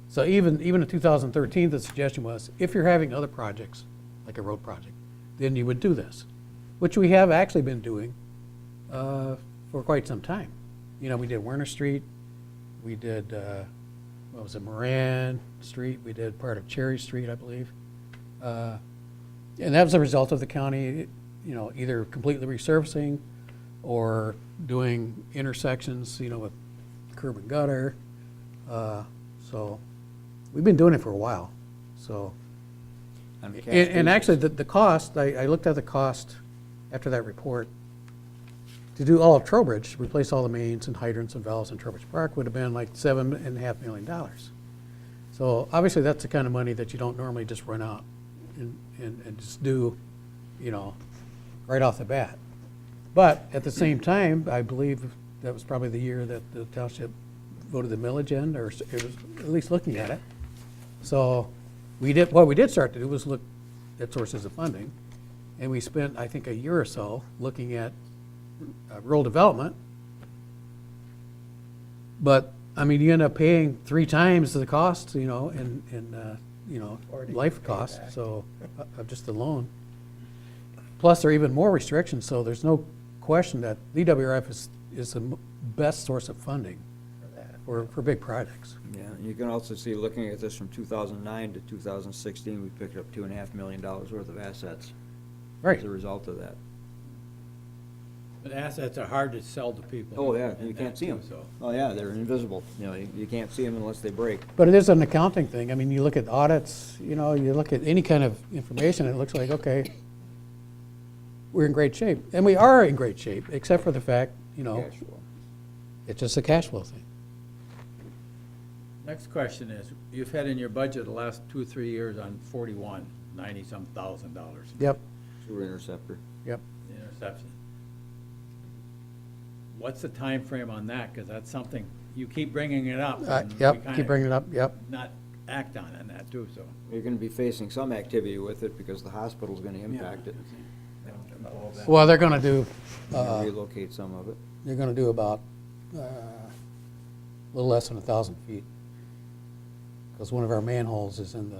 So even in 2013, the suggestion was, if you're having other projects, like a road project, then you would do this, which we have actually been doing for quite some time. We did Werner Street, we did, Moran Street, we did part of Cherry Street, I believe. And that was a result of the county, either completely resurfacing or doing intersections, with curb and gutter. So we've been doing it for a while, so. On a cash And basis. actually, the cost, I looked at the cost after that report, to do all of Trowbridge, replace all the mains and hydrants and valves in Trowbridge Park, would have been like $7.5 million. So obviously, that's the kind of money that you don't normally just run out and just do, right off the bat. But at the same time, I believe that was probably the year that the township voted the millage in, or it was at least looking at it. So what we did start to do was look at sources of funding, and we spent, I think, a year or so looking at rural development. But, you end up paying 3 times the cost, in life costs, so, of just the loan. Plus, there are even more restrictions, so there's no question that DWRF is the best source of funding for big projects. Yeah, you can also see, looking at this from 2009 to 2016, we picked up $2.5 million worth of assets Right. as a result of that. But assets are hard to sell to people. Oh, yeah, and you can't that see too, them. so. Oh, yeah, they're invisible. You can't see them unless they break. But it is an accounting thing. You look at audits, you look at any kind of information, it looks like, okay, we're in great shape. And we are in great shape, except for the fact, Cash flow. it's just a cash flow thing. Next question is, you've had in your budget the last 2 or 3 years on 41, 90-some thousand dollars. Yep, Sewer interceptor. yep. Interception. What's the time frame on that? Because that's something, you keep bringing it up. and we Yep, kinda keep bringing it up, yep. Not act on in that too, so. You're gonna be facing some activity with it because the hospital's gonna impact it. Well, they're gonna do, Relocate some of it. they're gonna do about, a little less than 1,000 feet. Because one of our manholes is in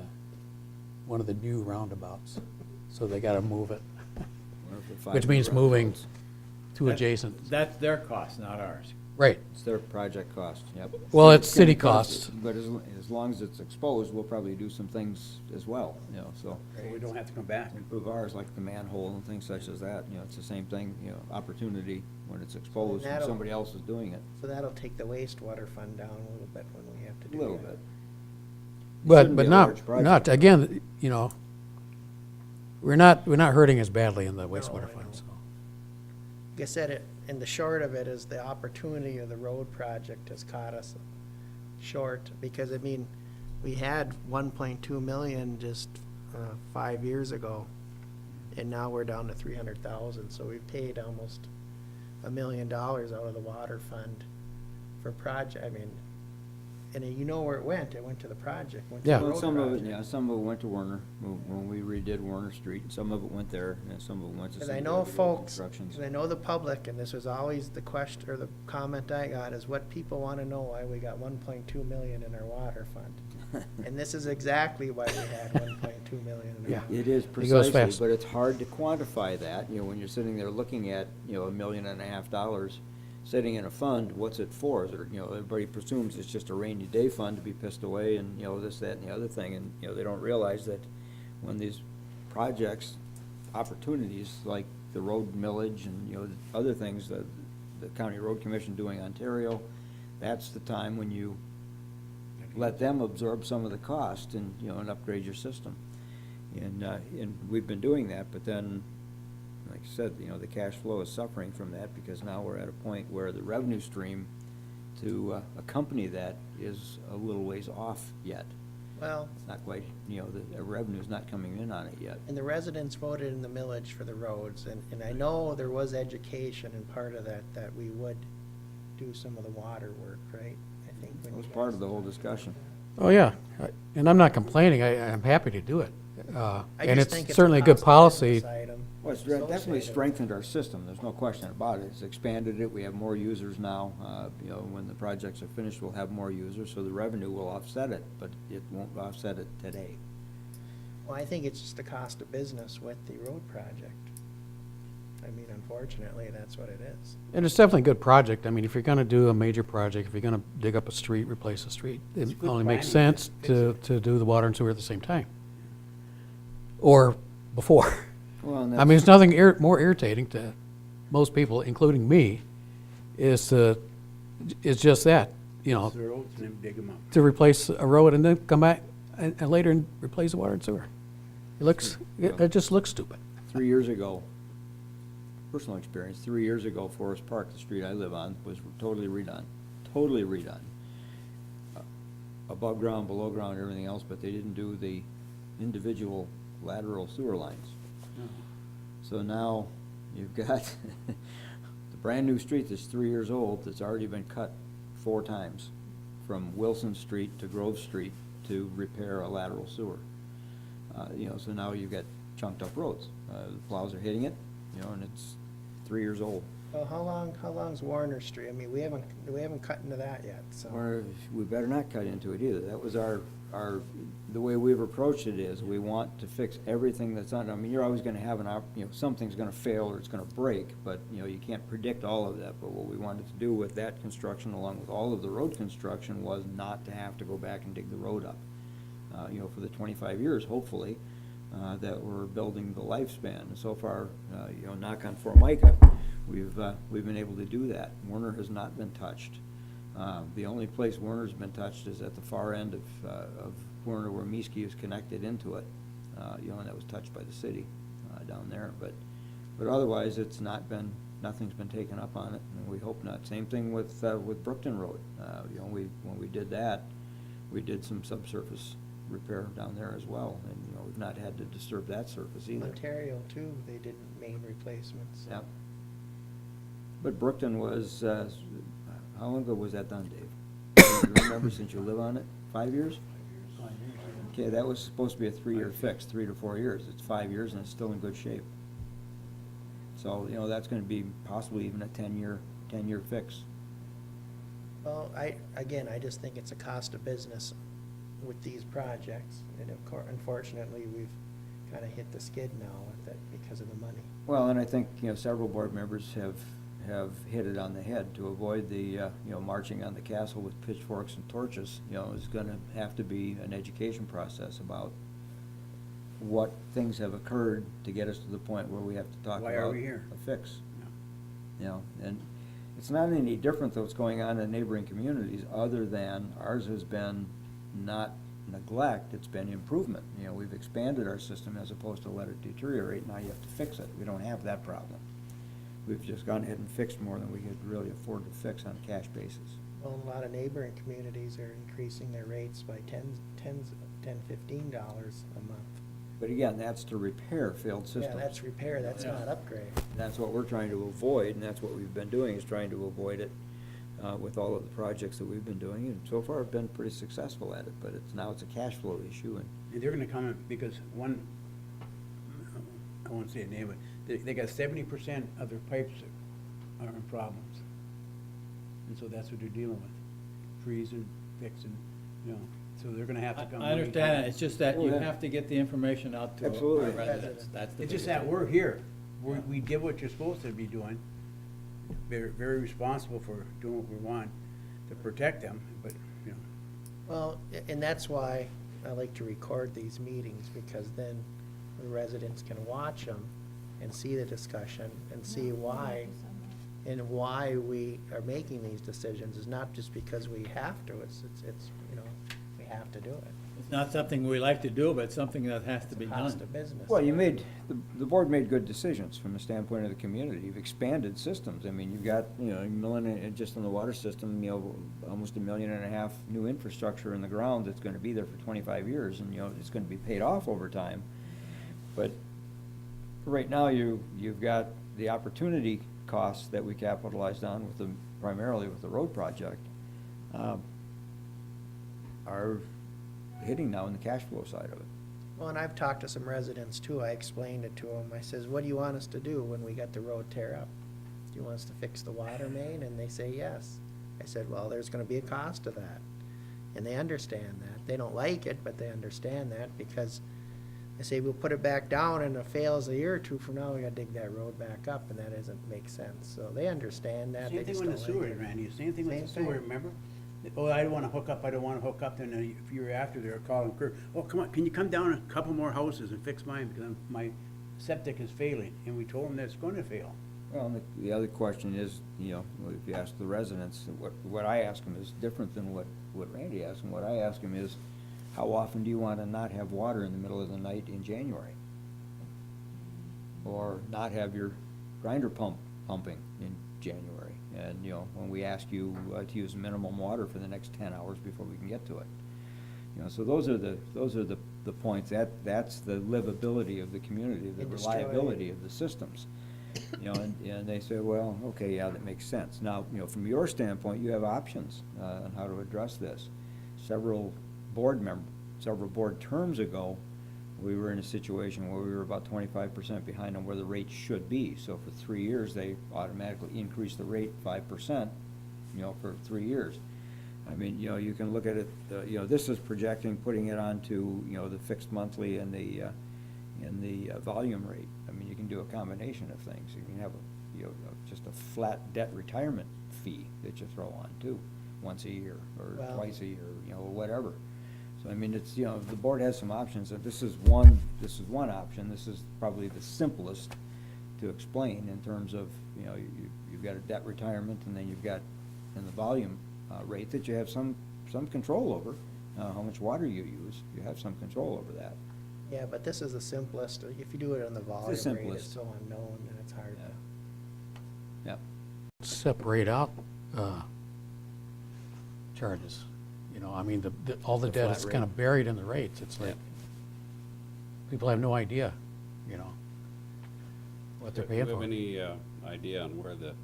one of the new roundabouts, so they gotta move it, One of the 5 which means new moving roundabouts. to adjacent. That's their cost, not ours. Right, It's their project cost, yep. well, it's gonna city cost- costs. But as long as it's exposed, we'll probably do some things as well, you know, so. So we don't have to come back. Improve ours, like the manhole and things such as that, you know, it's the same thing, you know, opportunity when it's exposed and that'll- somebody else is doing it, So that'll take the wastewater fund down a little bit when we have to a do little that. bit. But, shouldn't be but a not, large project. not, again, you know, we're not hurting as badly in the I wastewater know. fund, so. Like I said, in the short of it is the opportunity of the road project has caught us short, because, I mean, we had 1.2 million just 5 years ago, and now we're down to 300,000, so we've paid almost $1 million out of the water fund for project, I mean, and you know where it went to the project, went to Yeah. the Well, road some of it, project. yeah, some of it went to Werner, when we redid Werner Street, and some of it went there, and some of it went to Because some I of the know other road folks, constructions. and I know the public, and this was always the question, or the comment I got, is what people want to know, why we got 1.2 million in our water fund. And this is exactly why we had 1.2 million in our Yeah. water. It is goes precisely, fast. but it's hard to quantify that, you know, when you're sitting there looking at, you know, $1.5 million sitting in a fund, what's it for? Is it, you know, everybody presumes it's just a rainy day fund to be pissed away and, you know, this, that, and the other thing, and, you know, they don't realize that when these projects, opportunities like the road millage and, you know, other things that the County Road Commission doing Ontario, that's the time when you let them absorb some of the cost and, you know, and upgrade your system. And we've been doing that, but then, like I said, you know, the cash flow is suffering from that because now we're at a point where the revenue stream to accompany that is a little ways off yet. Well, It's not quite, you know, the revenue's not coming in on it yet. and the residents voted in the millage for the roads, and I know there was education and part of that we would do some of the water work, right? I think when It was you part guys- of the whole discussion. Oh, yeah, and I'm not complaining, I'm happy to do it. I And just think it's certainly a good cost of policy. business item Well, it's definitely associated. strengthened our system, there's no question about it. It's expanded it, we have more users now. You know, when the projects are finished, we'll have more users, so the revenue will offset it, but it won't offset it today. Well, I think it's just the cost of business with the road project. I mean, unfortunately, that's what it is. And it's definitely a good project. I mean, if you're gonna do a major project, if you're gonna dig up a street, replace a street, It's it good only makes planning. sense to do the water and sewer at the same time. Or before. Well, and I mean, there's nothing more irritating to most people, including me, is just that, you know, The roads and then dig them up. to replace a road and then come back and later and replace the water and sewer. It just looks stupid. 3 years ago, personal experience, 3 years ago, Forest Park, the street I live on, was totally redone, totally redone. Above ground, below ground, everything else, but they didn't do the individual lateral sewer lines. So now you've got the brand-new street that's 3 years old, that's already been cut 4 times, from Wilson Street to Grove Street to repair a lateral sewer. You know, so now you've got chunked up roads. The plows are hitting it, you know, and it's 3 years old. Well, how long's Warner Street? I mean, we haven't cut into that yet, so. Or we better not cut into it either. That was the way we've approached it is, we want to fix everything that's on, I mean, you're always gonna have you know, something's gonna fail or it's gonna break, but, you know, you can't predict all of that. But what we wanted to do with that construction, along with all of the road construction, was not to have to go back and dig the road up. You know, for the 25 years, hopefully, that we're building the lifespan. And so far, you know, knock on Formica, we've been able to do that. Werner has not been touched. The only place Werner's been touched is at the far end of Werner, where Miski is connected into it. You know, and that was touched by the city down there. But otherwise, it's not been, nothing's been taken up on it, and we hope not. Same thing with Brookton Road. You know, when we did that, we did some subsurface repair down there as well, and, you know, we've not had to disturb that surface either. Ontario too, they did main replacements. Yeah. But Brookton was, how long ago was that done, Dave? Do you remember, since you live on it? 5 years? Okay, that was supposed to be a 3-year fix, 3 to 4 years. It's 5 years and it's still in good shape. So, that's gonna be possibly even a 10-year fix. Well, I just think it's a cost of business with these projects, and of course, unfortunately, we've kind of hit the skid now with it because of the money. Well, and I think, several board members have hit it on the head. To avoid the, marching on the castle with pitchforks and torches, is gonna have to be an education process about what things have occurred to get us to the point where we have to talk Why are about we here? a fix. And it's not any different than what's going on in neighboring communities, other than ours has been not neglect, it's been improvement. We've expanded our system as opposed to let it deteriorate, now you have to fix it. We don't have that problem. We've just gone ahead and fixed more than we could really afford to fix on a cash basis. Well, a lot of neighboring communities are increasing their rates by $10, $15 a month. But again, that's to repair failed systems. Yeah, that's repair, that's not upgrade. And that's what we're trying to avoid, and that's what we've been doing, is trying to avoid it with all of the projects that we've been doing, and so far have been pretty successful at it, but now it's a cash flow issue, And they're gonna come in, because one, I won't say a name, but they got 70% of their pipes are in problems. And so that's what they're dealing with, freezing, fixing, so they're gonna have to come. I understand that, it's just that you Oh, yeah. have to get the information out to our Absolutely. residents, that's the It's just biggest that thing. we're here, we did what you're supposed to be doing, very, very responsible for doing what we want to protect them, but, Well, and that's why I like to record these meetings, because then the residents can watch them and see the discussion and see why, and why we are making these decisions. Is not just because we have to, it's, we have to do it. It's not something we like to do, but it's something that has to be Cost done. of business. well, the board made good decisions from the standpoint of the community. You've expanded systems. I mean, you've got, just in the water system, almost $1.5 million new infrastructure in the ground that's gonna be there for 25 years, and, it's gonna be paid off over time. But right now, you've got the opportunity costs that we capitalized on primarily with the road project, are hitting now in the cash flow side of it. Well, and I've talked to some residents too. I explained it to them. I says, what do you want us to do when we got the road tear up? Do you want us to fix the water main? And they say yes. I said, well, there's gonna be a cost to that. And they understand that. They don't like it, but they understand that, because I say, we'll put it back down, and if it fails a year or two from now, we gotta dig that road back up, and that doesn't make sense. So they understand that. Same They thing just with the don't like sewer, it. Randy, same thing with the Same sewer, thing. remember? Oh, I don't wanna hook up, then a few years after, they're calling Kurt, oh, come on, can you come down a couple more houses and fix mine, because my septic is failing, and we told them that it's gonna fail. Well, and the other question is, if you ask the residents, what I ask them is different than what Randy asked, and what I ask them is, how often do you want to not have water in the middle of the night in January? Or not have your grinder pumping in January? And, when we ask you to use minimum water for the next 10 hours before we can get to it. So those are the points, that's the livability of the community, the And destroy- reliability of the systems. And they say, well, okay, yeah, that makes sense. Now, from your standpoint, you have options on how to address this. Several board terms ago, we were in a situation where we were about 25% behind on where the rate should be. So for 3 years, they automatically increased the rate 5%, for 3 years. I mean, you can look at it, this is projecting, putting it onto, the fixed monthly and the volume rate. I mean, you can do a combination of things. You can have just a flat debt retirement fee that you throw on too, once a year or Well- twice a year, or whatever. So I mean, it's, the board has some options, and this is one option. This is probably the simplest to explain in terms of, you've got a debt retirement, and then you've got in the volume rate that you have some control over, how much water you use. You have some control over that. Yeah, but this is the simplest. If you do it on the volume rate, it's simplest. so unknown that it's hard to. Yeah. Separate out charges. I mean, all the The debt flat is rate. kind of buried in the rates. It's like, people have no idea, what they're paying Do for. we have any idea on where the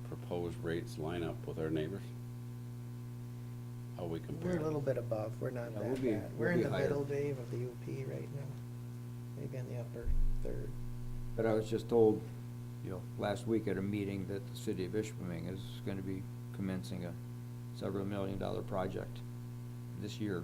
proposed rates line up with our neighbors? how we We're compare. a little bit above, we're not Yeah, that we'll be- bad. we'll We're in be the higher. middle, Dave, of the UP right now, maybe in the upper third. But I was just told, last week at a meeting that the city of Ishpeming is gonna be commencing a several $1 million project this year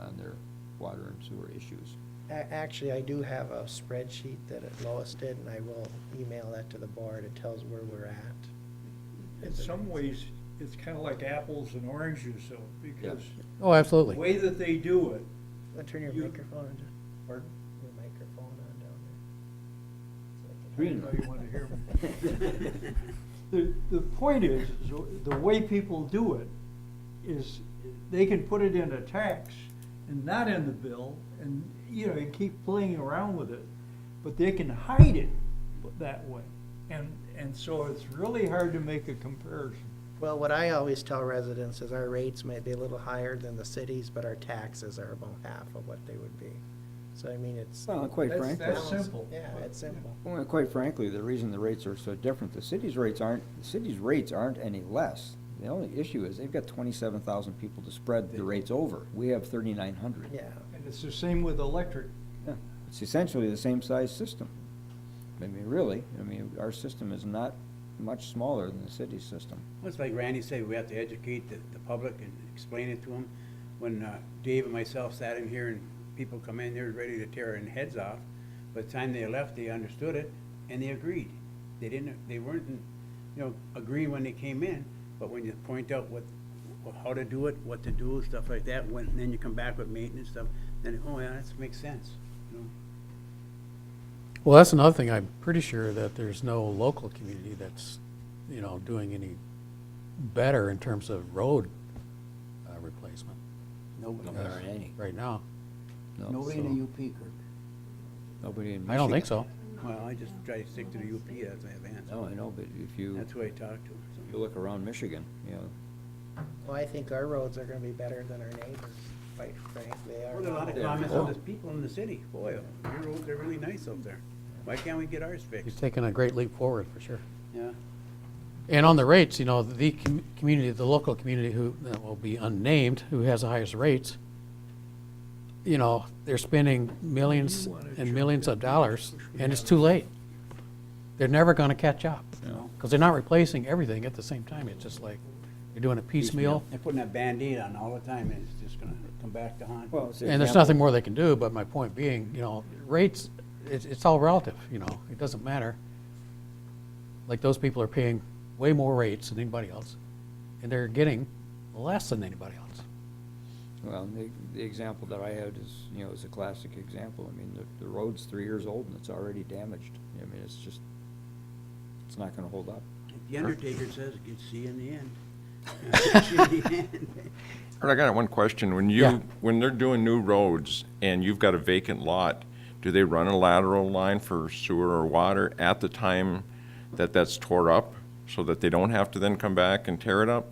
on their water and sewer issues. Actually, I do have a spreadsheet that Lois did, and I will email that to the board. It tells where we're at. In some ways, it's kind of like apples and oranges, though, because Oh, the absolutely. way that they do it, Turn your You- microphone on, pardon? Your microphone on down there. I didn't know you wanted to hear me. The point is the way people do it is they can put it in a tax and not in the bill, and, and keep playing around with it, but they can hide it that way. And so it's really hard to make a comparison. Well, what I always tell residents is our rates might be a little higher than the cities, but our taxes are about half of what they would be. So, I mean, it's. Well, quite That's- frankly. that's simple. Yeah, it's simple. Well, quite frankly, the reason the rates are so different, the city's rates aren't any less. The only issue is they've got 27,000 people to spread the rates over. We have 3,900. Yeah. And it's the same with electric. Yeah, it's essentially the same size system. I mean, really, our system is not much smaller than the city's system. Well, it's like Randy said, we have to educate the public and explain it to them. When Dave and myself sat in here and people come in, they're ready to tear their heads off. By the time they left, they understood it and they agreed. They weren't, agree when they came in, but when you point out how to do it, what to do, stuff like that, then you come back with maintenance stuff, then, oh yeah, that makes sense, Well, that's another thing. I'm pretty sure that there's no local community that's, doing any better in terms of road replacement Nobody. There aren't any. right now. No, Nobody in the UP, Kirk. Nobody in Michigan. I don't think so. Well, I just try to stick to the UP, that's I have answered. No, I know, but if you That's who I talk to. you look around Michigan, Well, I think our roads are gonna be better than our neighbors, quite frankly. They are. Well, there are a lot of Yeah. comments on the people in the city. Boy, your roads are really nice out there. Why can't we get ours He's fixed? taken a great leap forward, for sure. Yeah. And on the rates, the community, the local community who, that will be unnamed, who has the highest rates, they're spending millions and millions of dollars, and it's too late. They're never gonna catch up, because they're not replacing everything at the same time. It's just like, you're doing a piecemeal, They're putting that Band-Aid on all the time, and it's just gonna come back to haunt. well, it's an and there's example. nothing more they can do, but my point being, rates, it's all relative, it doesn't matter. Like, those people are paying way more rates than anybody else, and they're getting less than anybody else. Well, the example that I had is a classic example. I mean, the road's 3 years old and it's already damaged. I mean, it's not gonna hold up. The Undertaker says, "Get see you in the end." See you in the end. Kurt, I got one question. Yeah. When they're doing new roads and you've got a vacant lot, do they run a lateral line for sewer or water at the time that that's tore up so that they don't have to then come back and tear it up?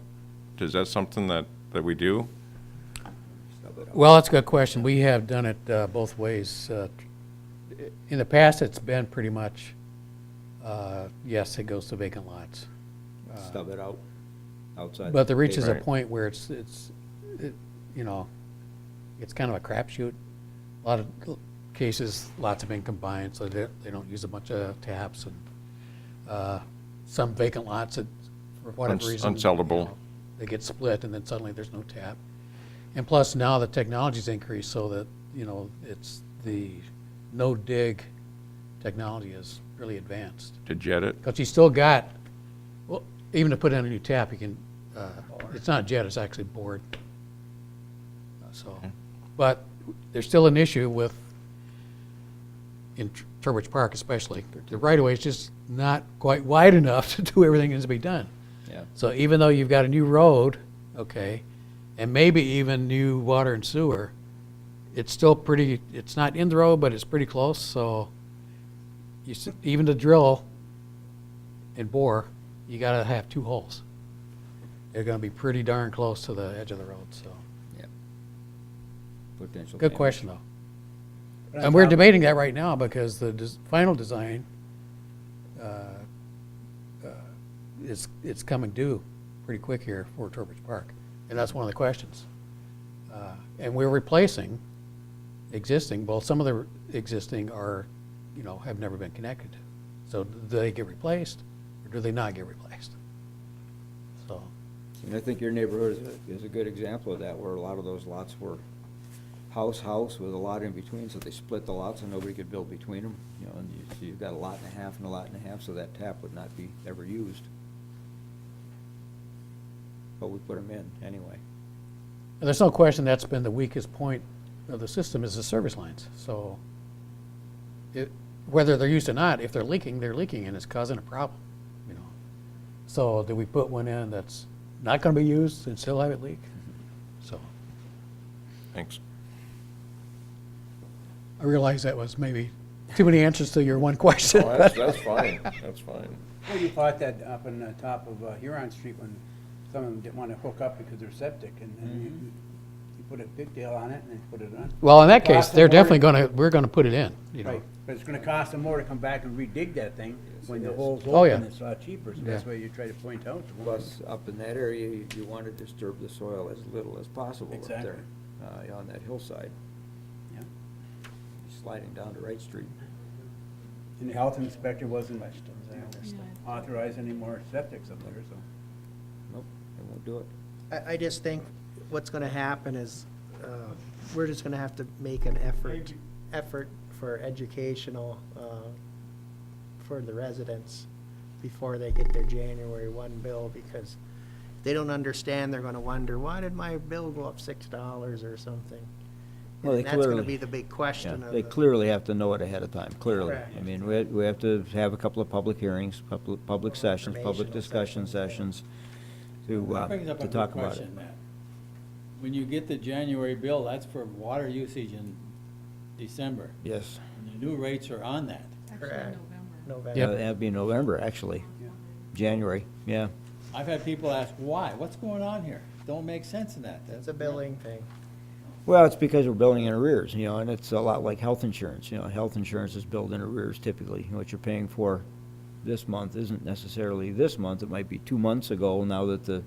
Is that something that we do? Well, that's a good question. We have done it both ways. In the past, it's been pretty much, yes, it goes to vacant lots. Stub it out outside. But there reaches a Right. point where it's kind of a crapshoot. A lot of cases, lots have been combined, so they don't use a bunch of taps, and some vacant lots that, for whatever reason. Unsellable. They get split, and then suddenly there's no tap. And plus, now the technology's increased so that, it's the no-dig technology is really advanced. To jet it? Because you still got, well, even to put in a new tap, you can, it's not jet, it's actually bored. But there's still an issue with, in Turbridge Park especially, the right-of-way is just not quite wide enough to do everything that needs to be done. Yeah. So even though you've got a new road, okay, and maybe even new water and sewer, it's still pretty, it's not in the road, but it's pretty close, so even to drill and bore, you gotta have 2 holes. They're gonna be pretty darn close to the edge of the road, so. Potential Good damage. question, though. But on And we're top- debating that right now because the final design it's coming due pretty quick here for Turbridge Park. And that's one of the questions. And we're replacing existing, well, some of the existing are, have never been connected. So do they get replaced, or do they not get replaced? So, And I think your neighborhood is a good example of that, where a lot of those lots were house with a lot in between, so they split the lots and nobody could build between them, and so you've got a lot and a half and a lot and a half, so that tap would not be ever used. But we put them in anyway. and there's no question that's been the weakest point of the system is the service lines. So whether they're used or not, if they're leaking, and it's causing a problem, So do we put one in that's not gonna be used and still have it leak? So Thanks. I realize that was maybe too many answers to your one question. Oh, that's fine, that's fine. Well, you thought that up on the top of Huron Street when some of them didn't want to hook up because they're septic, and then you put a pigtail on it and then put it on. Well, in that case, Cost them they're more definitely we're gonna put it in, Right, but it's gonna cost them more to come back and redig that thing when the hole's Oh, yeah. open, it's a lot cheaper, so that's Yeah. why you try to point out to them. Plus, up in that area, you want to disturb the soil as little as possible up Exactly. there, on that hillside, Yeah. sliding down to Wright Street. And the health inspector wasn't authorized any more septics up there, so. Nope, they won't do it. I just think what's gonna happen is, we're just gonna have to make an effort for educational, for the residents before they get their January 1 bill, because they don't understand, they're gonna wonder, why did my bill go up $6 or something? Well, they And that's gonna clearly- be the big question Yeah, of they the- clearly have to know it ahead of time, clearly. Correct. I mean, we have to have a couple of public hearings, public sessions, public Informational discussion sessions, sessions to, That brings up a to good talk about it. question, Matt. When you get the January bill, that's for water usage in December, Yes. and the new rates are on that. Correct. November. Yep. That'd be November, actually. January, yeah. I've had people ask, why? What's going on here? Don't make sense in that. It's a billing thing. Well, it's because we're billing in arrears, and it's a lot like health insurance. Health insurance is billed in arrears typically. What you're paying for this month isn't necessarily this month. It might be 2 months ago now that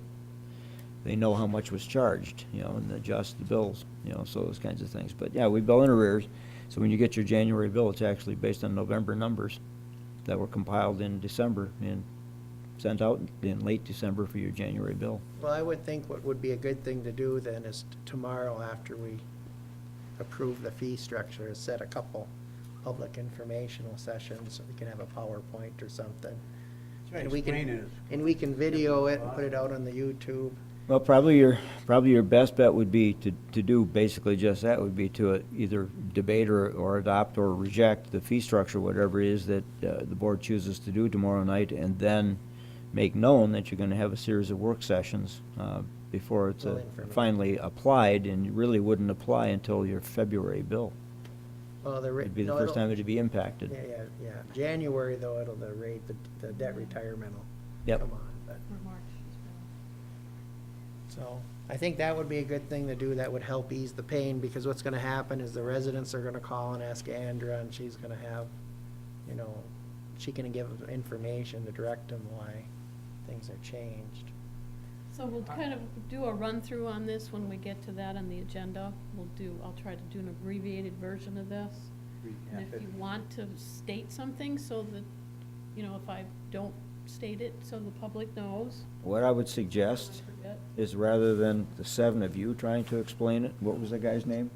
they know how much was charged, and adjust the bills, so those kinds of things. But yeah, we bill in arrears. So when you get your January bill, it's actually based on November numbers that were compiled in December and sent out in late December for your January bill. Well, I would think what would be a good thing to do then is tomorrow, after we approve the fee structure, is set a couple public informational sessions, so we can have a PowerPoint or something. Try And we can- explaining it. And we can video it and put it out on the YouTube. Well, probably your best bet would be to do basically just that, would be to either debate or adopt or reject the fee structure, whatever it is that the board chooses to do tomorrow night, and then make known that you're gonna have a series of work sessions before it's Well, information. finally applied, and you really wouldn't apply until your February bill. Well, It'd be the first time it'd be impacted. Yeah. January, though, the rate, the debt retirement will Yep. come on. But So I think that would be a good thing to do. That would help ease the pain, because what's gonna happen is the residents are gonna call and ask Andra, and she's gonna have, she can give them information to direct them why things are changed. So we'll kind of do a run-through on this when we get to that on the agenda. I'll try to do an abbreviated version of this. And if you want to state something so that, if I don't state it so the public knows. What I would suggest Forget. is, rather than the 7 of you trying to explain it, what was the guy's name?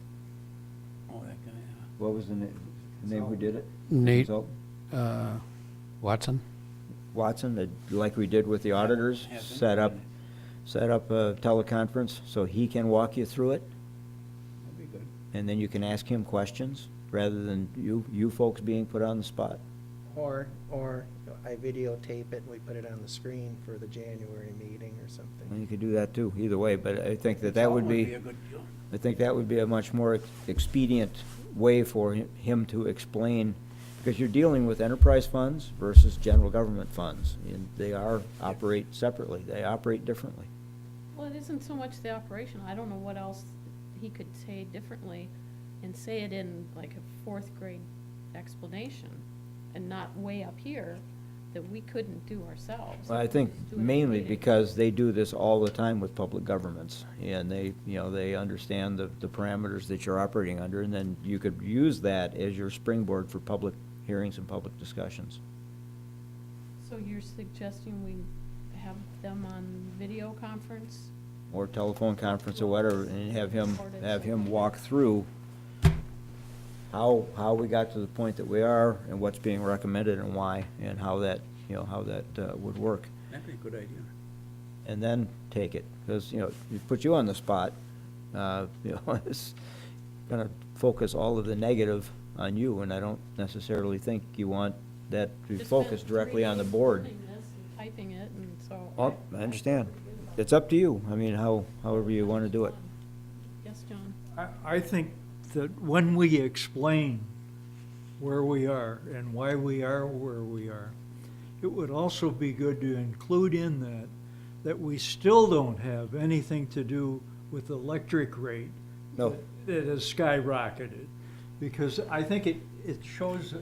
Oh, that guy, What was the name who did it? Nate Consultant? Watson? Watson, like we did with the auditors, set up a teleconference so he can walk you through it, That'd be good. and then you can ask him questions, rather than you folks being put on the spot. Or I videotape it and we put it on the screen for the January meeting or And something. you could do that too, either way, but I think that would be, a good deal. I think that would be a much more expedient way for him to explain, because you're dealing with enterprise funds versus general government funds, and they operate separately, they operate differently. Well, it isn't so much the operation. I don't know what else he could say differently and say it in like a fourth grade explanation and not way up here that we couldn't do ourselves. Well, I think Just do it mainly meeting. because they do this all the time with public governments, and they, you know, they understand the parameters that you're operating under, and then you could use that as your springboard for public hearings and public discussions. So you're suggesting we have them on video conference? Or telephone conference or whatever, and have him walk through how we got to the point that we are, and what's being recommended and why, and how that, you know, how that would work. That'd be a good idea. And then take it, because, you know, you put you on the spot, you know, it's gonna focus all of the negative on you, and I don't necessarily think you want that to Just focus spent directly 3 on the days board. learning this and typing it, and so. Oh, I understand. It's up to you. I mean, however you wanna do it. Yes, John? I think that when we explain where we are and why we are where we are, it would also be good to include in that we still don't have anything to do with the electric rate. No. That has skyrocketed, because I think it shows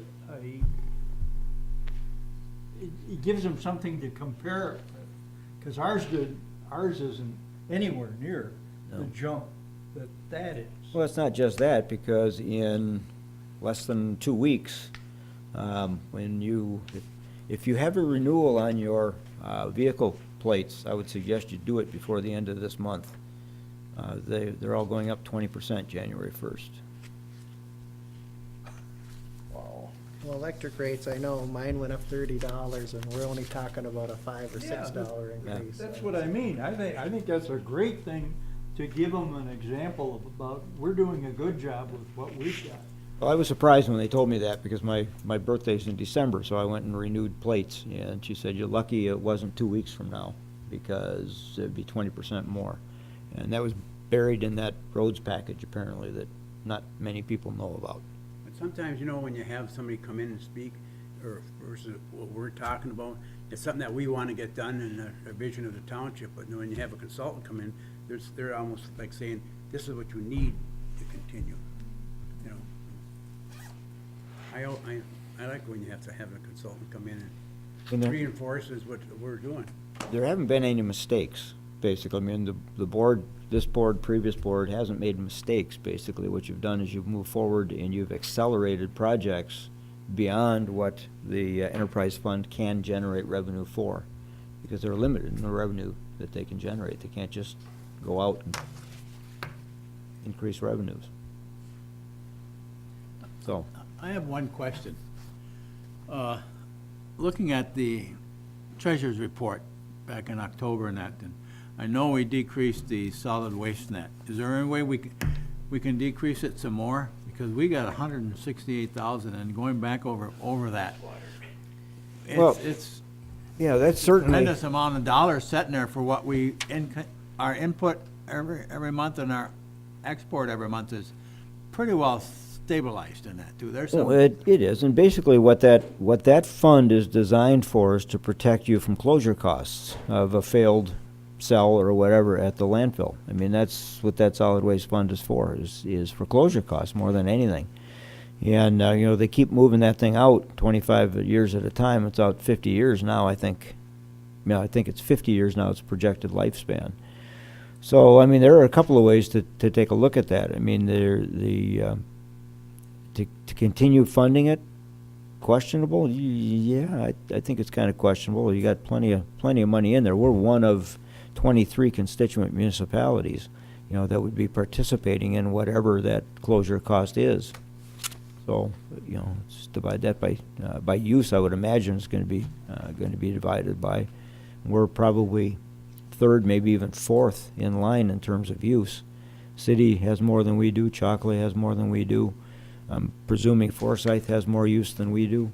it gives them something to compare it with, because ours isn't anywhere near the No. jump that is. Well, it's not just that, because in less than 2 weeks, if you have a renewal on your vehicle plates, I would suggest you do it before the end of this month. They're all going up 20% January 1st. Well, electric rates, I know, mine went up $30, and we're only talking about a $5 or Yeah, $6 Yeah. increase. That's what I mean. I think that's a great thing to give them an example of about, we're doing a good job with what we've got. Well, I was surprised when they told me that, because my birthday's in December, so I went and renewed plates, and she said, "You're lucky it wasn't 2 weeks from now, because it'd be 20% more." And that was buried in that roads package, apparently, that not many people know about. But sometimes, you know, when you have somebody come in and speak, or versus what we're talking about, it's something that we want to get done in a vision of the township, but when you have a consultant come in, they're almost like saying, this is what you need to continue, you know? I like when you have to have a consultant come in And and there- reinforces what we're doing. There haven't been any mistakes, basically. I mean, the board, this board, previous board, hasn't made mistakes, basically. What you've done is you've moved forward and you've accelerated projects beyond what the enterprise fund can generate revenue for, because they're limited in the revenue that they can generate. They can't just go out and increase revenues. So, I have one question. Looking at the treasurer's report back in October and that, and I know we decreased the solid waste net. Is there any way we can decrease it some more? Because we got 168,000, and going back over that. Well, It's yeah, that's certainly, tremendous amount of dollars sitting there for what our input every month and our export every month is pretty well stabilized in that too. There's well, some, it is, and basically what that fund is designed for is to protect you from closure costs of a failed cell or whatever at the landfill. I mean, that's what that solid waste fund is for, is for closure costs more than anything. And, you know, they keep moving that thing out 25 years at a time. It's out 50 years now, I think. I think it's 50 years now, its projected lifespan. So, I mean, there are a couple of ways to take a look at that. I mean, to continue funding it, questionable? Yeah, I think it's kind of questionable. You got plenty of money in there. We're one of 23 constituent municipalities, you know, that would be participating in whatever that closure cost is. So, you know, let's divide that by use. I would imagine it's going to be divided by. We're probably third, maybe even fourth in line in terms of use. City has more than we do. Chocolate has more than we do. I'm presuming Forsyth has more use than we do.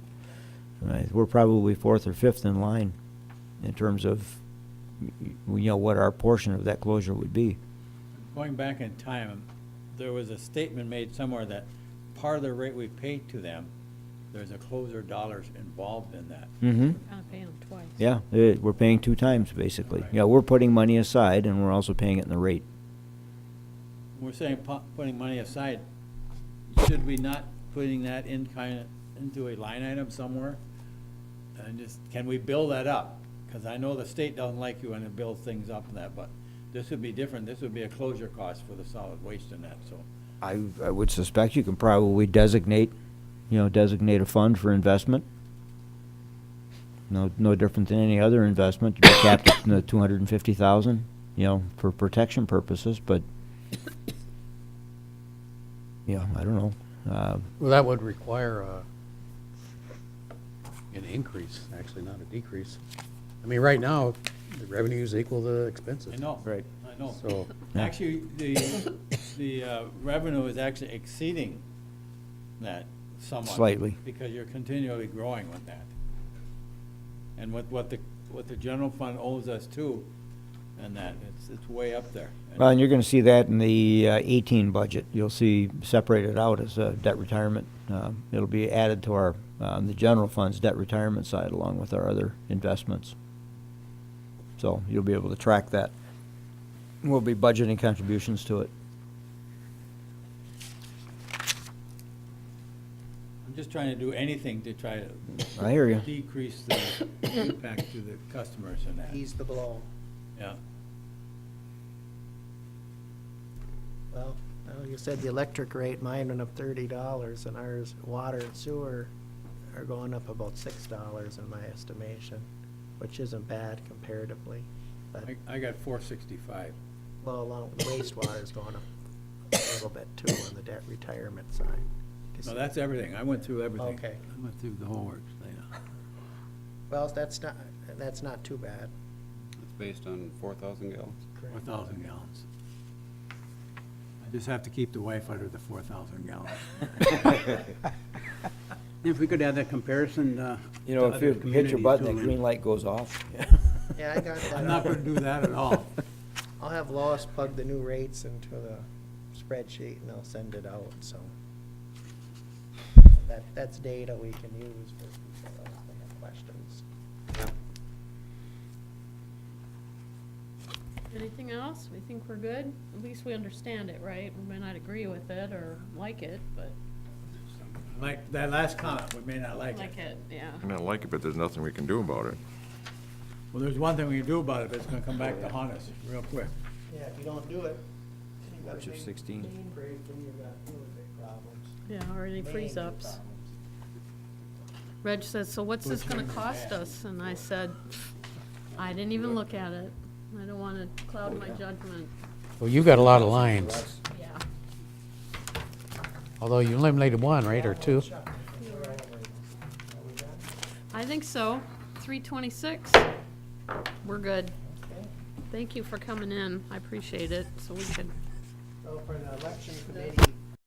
We're probably fourth or fifth in line in terms of, you know, what our portion of that closure would be. going back in time, there was a statement made somewhere that part of the rate we paid to them, there's a closer dollars involved in that. Mm-hmm. Kind of paying them twice. Yeah, we're paying 2 times, basically. Right. Yeah, we're putting money aside, and we're also paying it in the rate. We're saying putting money aside, should we not putting that into a line item somewhere? And just, can we build that up? Because I know the state doesn't like you when it builds things up and that, but this would be different. This would be a closure cost for the solid waste and that, so. I would suspect you can probably designate a fund for investment. No different than any other investment. You'd be capped at $250,000, for protection purposes, but, I don't know. Well, that would require an increase, actually, not a decrease. I mean, right now, the revenues equal the expenses. I know. Right. I know. So, Actually, the revenue is actually exceeding that somewhat. Slightly. Because you're continually growing with that. And what the general fund owes us too, and that, it's way up there. Well, and you're gonna see that in the 18 budget. You'll see separated out as debt retirement. It'll be added to our, the general fund's debt retirement side along with our other investments. So you'll be able to track that. We'll be budgeting contributions to it. I'm just trying to do anything to try to I hear you. decrease the impact to the customers and that, Ease the blow. yeah. Well, like you said, the electric rate, mine went up $30, and ours, water and sewer are going up about $6 in my estimation, which isn't bad comparatively. But, I got 465. well, along wastewater is going up a little bit too on the debt retirement side. No, that's everything. I went through everything. Okay. I went through the whole works, yeah. Well, that's not too bad. It's based on 4,000 gallons. 4,000 gallons. I just have to keep the wife under the 4,000 gallons. If we could have that comparison, If you other hit your communities button, too, that and- green light goes off. Yeah, I got that. I'm not gonna do that at all. I'll have Lois plug the new rates into the spreadsheet and I'll send it out, so. That's data we can use for people if they have questions. Anything else? We think we're good? At least we understand it, right? We may not agree with it or like it, but Like that last comment, we may not like it. like it, yeah. I don't like it, but there's nothing we can do about it. Well, there's one thing we can do about it, but it's gonna come back to haunt us real quick. Yeah, if you don't do it, you got a March of big 16. main break and you got really big problems. Yeah, or any Major freeze-ups. problems. Reg says, so what's this gonna cost us? And I said, I didn't even look at it. I don't wanna cloud my judgment. well, you got a lot of lines, Yeah. although you eliminated one, right, or two? I think so. 326. We're good. Thank you for coming in. I appreciate it, so we could, So for the election committee,